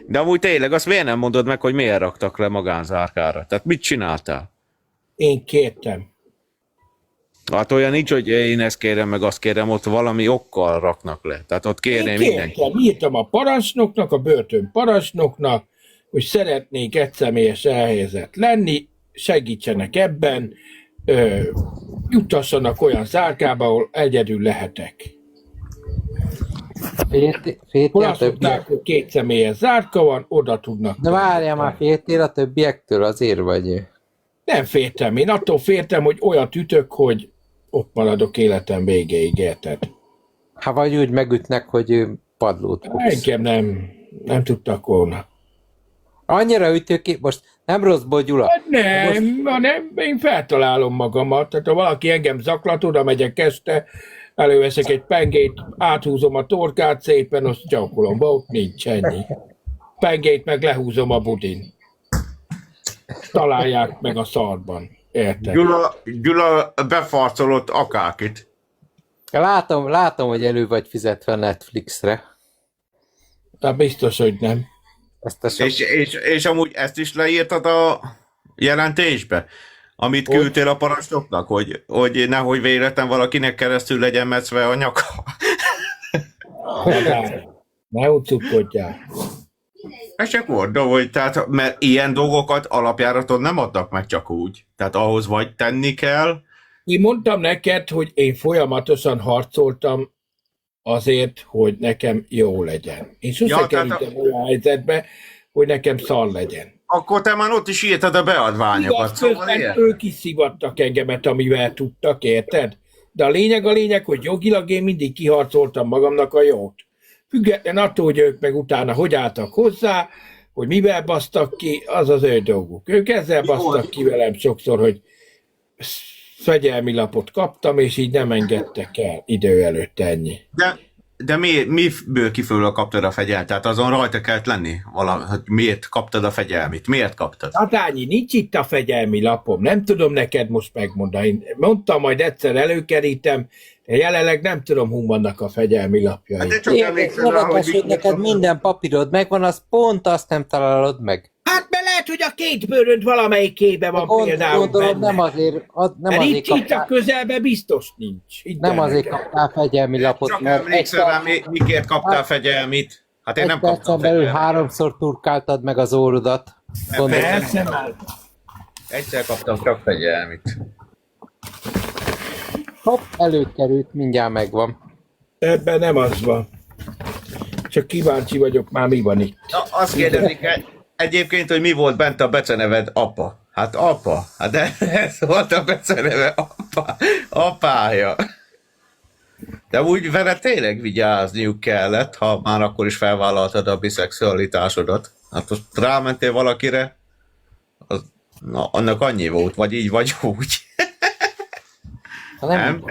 De amúgy tényleg azt miért nem mondod meg, hogy miért raktak le magánzárkára? Tehát mit csináltál? Én kértem. Hát olyan nincs, hogy én ezt kérem, meg azt kérem, ott valami okkal raknak le. Tehát ott kérném mindenki. Írtam a parancsnoknak, a börtön parancsnoknak, hogy szeretnék egyszemélyes elhelyezett lenni, segítsenek ebben, juttassanak olyan zárkába, ahol egyedül lehetek. Féltél a többiek? Hogy 2 személyes zárka van, oda tudnak. De várjál már, féltél a többiektől, azért vagy. Nem féltem, én attól féltem, hogy olyat ütök, hogy ott maradok életem végéig, érted? Hát vagy úgy megütnek, hogy padlót fogsz. Engem nem tudtak volna. Annyira ütőkép, most nem rosszból, Gyula. Nem, én feltalálom magamat. Tehát ha valaki engem zaklat, oda megyek este, előveszek egy pengét, áthúzom a torkát szépen, azt csaukolom, ott nincs ennyi. Pengét meg lehúzom a budin. Találják meg a szarban. Érted? Gyula befarcolott akákit. Látom, hogy elő vagy fizetve a Netflixre. Hát biztos, hogy nem. És amúgy ezt is leírtad a jelentésbe? Amit küldtél a parancsnoknak, hogy nehogy véletlen valakinek keresztül legyen metszve a nyaka. Ne ucukkodjál. Ez csak mondom, hogy tehát, mert ilyen dolgokat alapjáraton nem adnak meg csak úgy. Tehát ahhoz vagy tenni kell. Én mondtam neked, hogy én folyamatosan harcoltam azért, hogy nekem jó legyen. Én sose Ja, kerültem olyan helyzetbe, hogy nekem szar legyen. Akkor te már ott is írtad a beadványokat. Igaz, közben ilyen? ők is szivattak engemet, amivel tudtak, érted? De a lényeg, hogy jogilag én mindig kiharcoltam magamnak a jót. Független attól, hogy ők meg utána hogy álltak hozzá, hogy mivel basztak ki, az az ő dolguk. Ők ezzel basztak ki velem sokszor, hogy fegyelmi lapot kaptam, és így nem engedtek el idő előtt, ennyi. De miből kifelől kaptad a fegyelmet? Tehát azon rajta kellett lenni, hogy miért kaptad a fegyelmit? Miért kaptad? Hatányi, nincs itt a fegyelmi lapom, nem tudom neked most megmondani. Mondtam, majd egyszer előkerítem, de jelenleg nem tudom, hol vannak a fegyelmi lapjai. Hát csak emlékszel rá, Érdekes, hogy neked minden papírod megvan, az pont azt nem találod meg. Hát mert lehet, hogy a két bőröd valamelyikébe van például Gondolom, benne. nem azért Mert itt a kaptál, közelben biztos nincs. nem azért kaptál fegyelmi lapot, Csak mert emlékszel rá, miért kaptál fegyelmit? Hát én nem kaptam percen belül fegyelmet. 3-szor turkáltad meg az órodat. Gondolom, Persze már. Egyszer kaptam csak fegyelmit. hopp, előkerült, mindjárt megvan. Ebben nem az van. Csak kíváncsi vagyok már, mi van itt. Na, azt kérdezik egyébként, hogy mi volt bent a beceneved apa. Hát apa. Hát de ez volt a beceneve apa. Apája. De úgy vele tényleg vigyázniuk kellett, ha már akkor is felvállaltad a biszexualitásodat. Hát most rámentél valakire, na, annak annyi volt, vagy így, vagy úgy. Ha nem,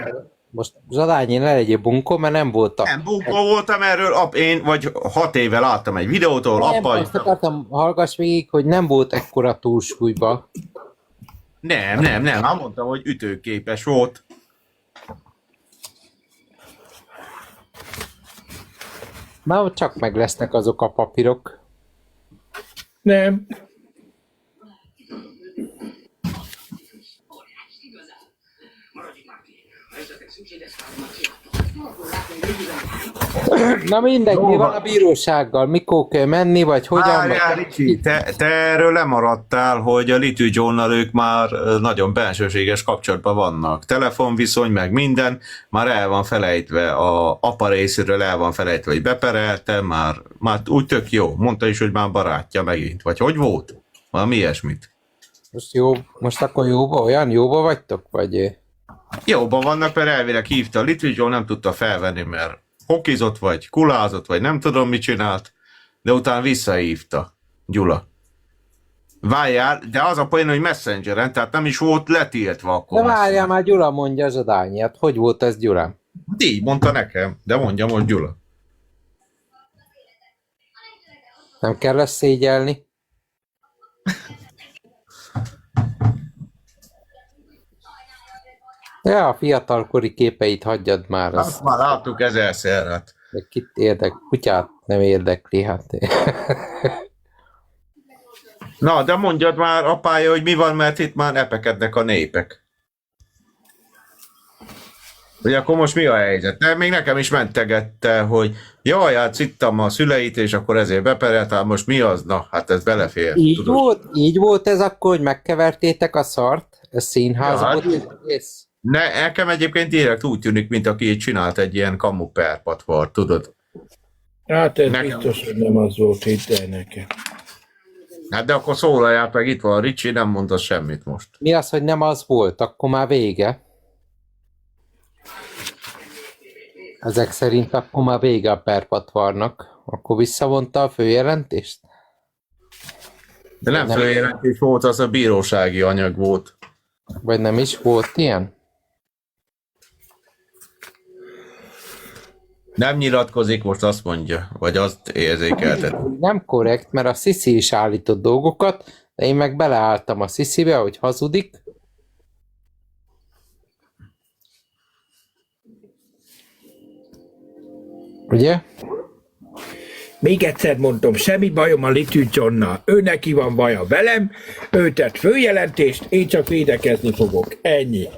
most Zsadányi, ne legyél bunkó, mert nem voltak. Nem, bunkó voltam erről, én vagy 6 éve láttam egy videótól, Nem, azt akartam, hallgass végig, hogy nem volt ekkora túlsúlyba. Nem, hát mondtam, hogy ütőképes volt. Már csak meg lesznek azok a papírok. Nem. Maradjunk már ki. Ha esetleg szükséges Na mindegy, mi van a bírósággal? Mikor kell menni, vagy hogyan? Várjál, Ricsi, te erről lemaradtál, hogy a Little Johnnal ők már nagyon bensőséges kapcsolatban vannak. Telefonviszony, meg minden, már el van felejtve, a apa részéről el van felejtve, hogy beperelte, már úgy tök jó. Mondta is, hogy már barátja megint. Vagy hogy volt? Valami ilyesmit. Most akkor olyan jóba vagytok? Vagy... Jóban vannak, mert elvileg hívta. A Little John nem tudta felvenni, mert hokizott, vagy kulázott, vagy nem tudom, mit csinált, de utána visszahívta Gyula. Várjál, de az a poén, hogy Messengeren, tehát nem is volt letiltva akkor. De várjál már, Gyula mondja Zsadányi, hát hogy volt ez Gyula? Így mondta nekem, de mondjam, hogy Gyula. Nem kell ezt szégyelni? Ja, a fiatalkori képeit hagyjad már. Azt már láttuk ezerszer, hát. De kit kutyát nem érdekli, hát. Na, de mondjad már, apája, hogy mi van, mert itt már epekednek a népek. Hogy akkor most mi a helyzet? De még nekem is mentegette, hogy jaj, hát szittam a szüleit, és akkor ezért bepereltál, most mi az? Na, hát ez belefér. Így volt ez akkor, hogy megkevertétek a szart? A színházból? Ja, nekem egyébként direkt úgy tűnik, mint aki így csinált egy ilyen kamu perpatvart, tudod? Hát ez biztos, hogy nem az volt itt nekem. Hát de akkor szólaljál meg, itt van Ricsi, nem mondta semmit most. Mi az, hogy nem az volt? Akkor már vége. Ezek szerint akkor már vége a perpatvarnak. Akkor visszavonta a főjelentést? De nem főjelentés volt, az a bírósági anyag volt. Vagy nem is volt ilyen? Nem nyilatkozik, most azt mondja, vagy azt érzékeltet. Nem korrekt, mert a Sziszi is állított dolgokat, de én meg beleálltam a Sziszibe, hogy hazudik. Ugye? Még egyszer mondom, semmi bajom a Little Johnnal. Ő neki van baja velem, ő tett főjelentést, én csak védekezni fogok. Ennyi.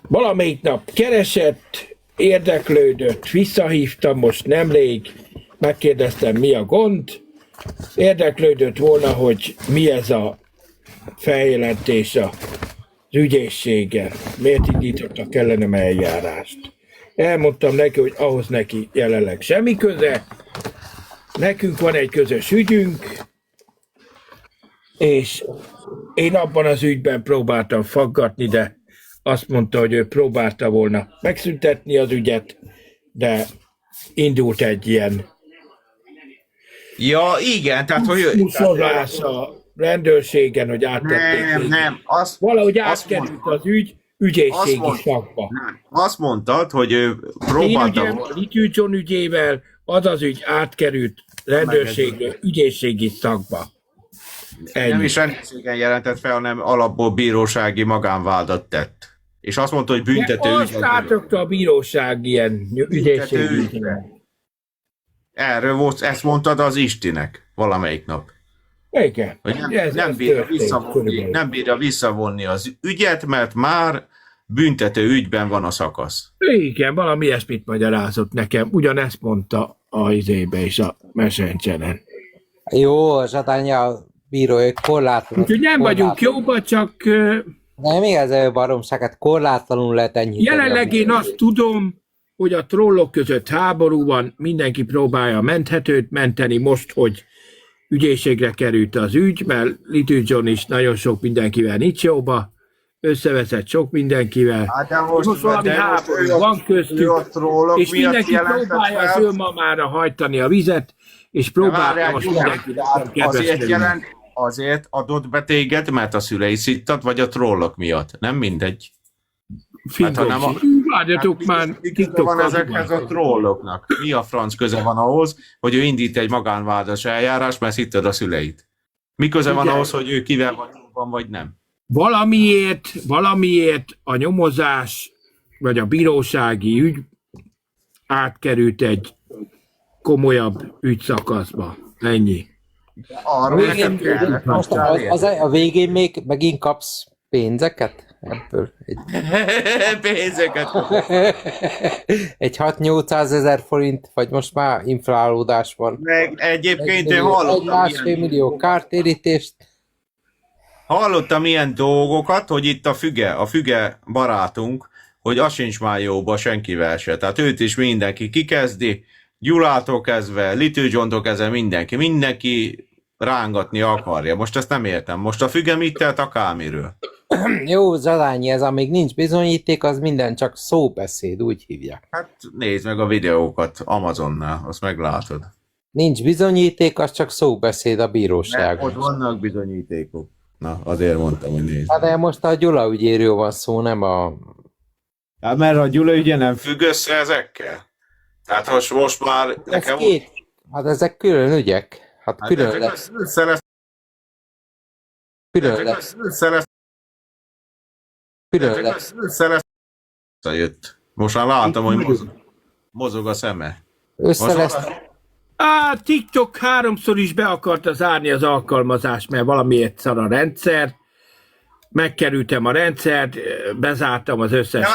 Valamelyik nap keresett, érdeklődött, visszahívtam most nemrég, megkérdeztem, mi a gond. Érdeklődött volna, hogy mi ez a feljelentés az ügyészségen. Miért indítottak ellenem eljárást. Elmondtam neki, hogy ahhoz neki jelenleg semmi köze. Nekünk van egy közös ügyünk, és én abban az ügyben próbáltam faggatni, de azt mondta, hogy ő próbálta volna megszüntetni az ügyet, de indult egy ilyen Ja, igen, tehát hogy... muszorlás a rendőrségen, hogy áttették. Nem, Valahogy azt átkerült az ügy ügyészségi azt szakba. azt mondtad, hogy ő Én próbálta... ügyem, a Little John ügyével az az ügy átkerült rendőrségre, ügyészségi szakba. Nem Ennyi. is rendőrségen jelentett fel, hanem alapból bírósági magánvádat tett. És azt mondta, hogy büntető Azt ügy. átrakta a bíróság ilyen ügyészségi ügybe. ügyre. Erről volt, ezt mondtad az Istinek valamelyik nap. Igen. Hogy nem, Ez nem, bírja történt visszavonni, körülbelül. nem bírja visszavonni az ügyet, mert már büntető ügyben van a szakasz. Igen, valami ilyesmit magyarázott nekem. Ugyanezt mondta a izébe és a Messencseren. Jó, Zsadánya, a bíró, ők korlátlanul... Úgyhogy nem vagyunk jóba, csak Nem igaz, ez baromságát korlátlanul lehet enyhíteni. jelenleg én azt tudom, hogy a trollok között háború van, mindenki próbálja a menthetőt menteni most, hogy ügyészségre került az ügy, mert Little John is nagyon sok mindenkivel nincs jóba, összeveszett sok mindenkivel. Hát de most valami háború van köztük, és mindenki próbálja az önmamára hajtani a vizet, és próbálja most mindenkinek Azért adott be téged, mert a szülei szittat, vagy a trollok miatt? Nem mindegy. Várjatok már, Mi köze van ezekhez a trolloknak? Mi a franc köze van ahhoz, hogy ő indít egy magánvádas eljárást, mert hittad a szüleit? Mi köze van ahhoz, hogy ő kivel van, vagy nem? Valamiért a nyomozás, vagy a bírósági ügy átkerült egy komolyabb ügyszakaszba. Ennyi. Arról nekem kellett. Most a végén még megint kapsz pénzeket ebből? Pénzeket. Egy 6-800 ezer forint, vagy most már inflálódás van. Meg egyébként én hallottam Egy 1,5 millió kártérítést. Hallottam ilyen dolgokat, hogy itt a füge barátunk, hogy az sincs már jóba senkivel se. Tehát őt is mindenki kikezdi, Gyulától kezdve, Little Johntól kezdve mindenki rángatni akarja. Most ezt nem értem. Most a füge mit telt akármiről? Jó, Zalányi, ez amíg nincs bizonyíték, az minden csak szóbeszéd, úgy hívják. Hát nézd meg a videókat Amazonnál, azt meglátod. Nincs bizonyíték, az csak szóbeszéd a bíróságon. Ott vannak bizonyítékok. Na, azért mondtam, hogy nézd. Hát de most a Gyula ügyéről van szó, nem a... Hát mert a Gyula ügye nem függ össze ezekkel? Tehát most már nekem... Hát ezek külön ügyek. Hát külön lesz. Külön lesz. Külön lesz. Jött. Most már látom, hogy mozog a szeme. Össze lesz. TikTok 3-szor is be akarta zárni az alkalmazást, mert valamiért szar a rendszer. Megkerültem a rendszert, bezártam az összes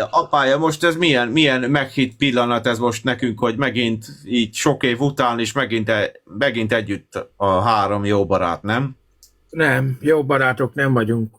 apája, most ez milyen meghitt pillanat ez most nekünk, hogy megint így sok év után is megint együtt a 3 jó barát, nem? Nem, jó barátok nem vagyunk.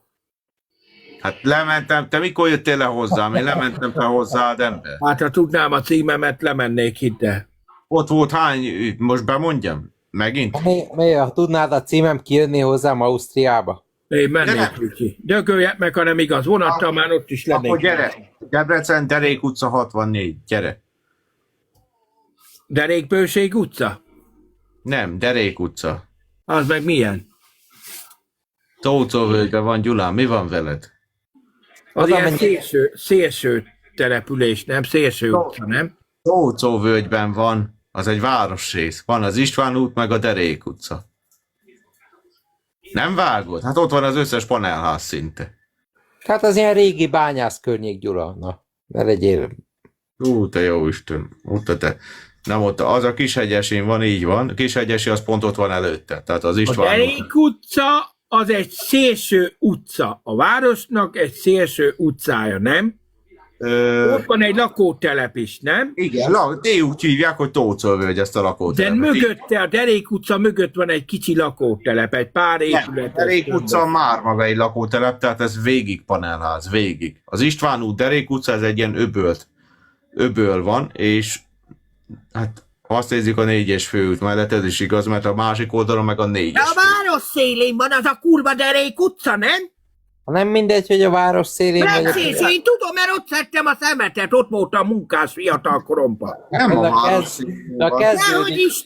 Hát lementem, te mikor jöttél le hozzám? Én lementem te hozzád, ember. Hát ha tudnám a címemet, lemennék, hidd el. Ott volt hány, most bemondjam? Megint? Ha tudnád a címem kijönni hozzám Ausztriába? Én mennék, Ricsi. Dököljek meg, ha nem igaz. Vonattal már ott is lennék. Akkor gyere. Debrecen, Derék utca 64. Gyere. Derékbőség utca? Nem, Derék utca. Az meg milyen? Tócóvölgyben van, Gyulán. Mi van veled? Az ilyen szélső település, nem? Szélső utca, nem? Tócóvölgyben van. Az egy városrész. Van az István út, meg a Derék utca. Nem vágod? Hát ott van az összes panelház szinte. Hát az ilyen régi bányász környék, Gyula. Na, ne legyél. Te jó Isten. Nem ott, az a Kishegyesén van, így van. Kishegyesi az pont ott van előtte. Tehát az István a Derék utca az egy szélső utca. A városnak egy szélső utcája, nem? Ott van egy lakótelep is, nem? Igen, ti úgy hívják, hogy Tócolvölgy ezt a De lakótelepet. mögötte, a Derék utca mögött van egy kicsi lakótelep, egy pár épület. Derék utca már maga egy lakótelep, tehát ez végig panelház, végig. Az István út, Derék utca, ez egy ilyen öböl van, és hát ha azt nézzük a 4-es főút mellett, ez is igaz, mert a másik oldalon meg a 4-es De a város szélén van az a kurva Derék utca, nem? Nem mindegy, hogy a város szélén Precis, én tudom, mert ott szedtem a szemetet, ott voltam munkás fiatal koromban. Nem a De város kezd- szélén de van. kezdődik. Dehogy is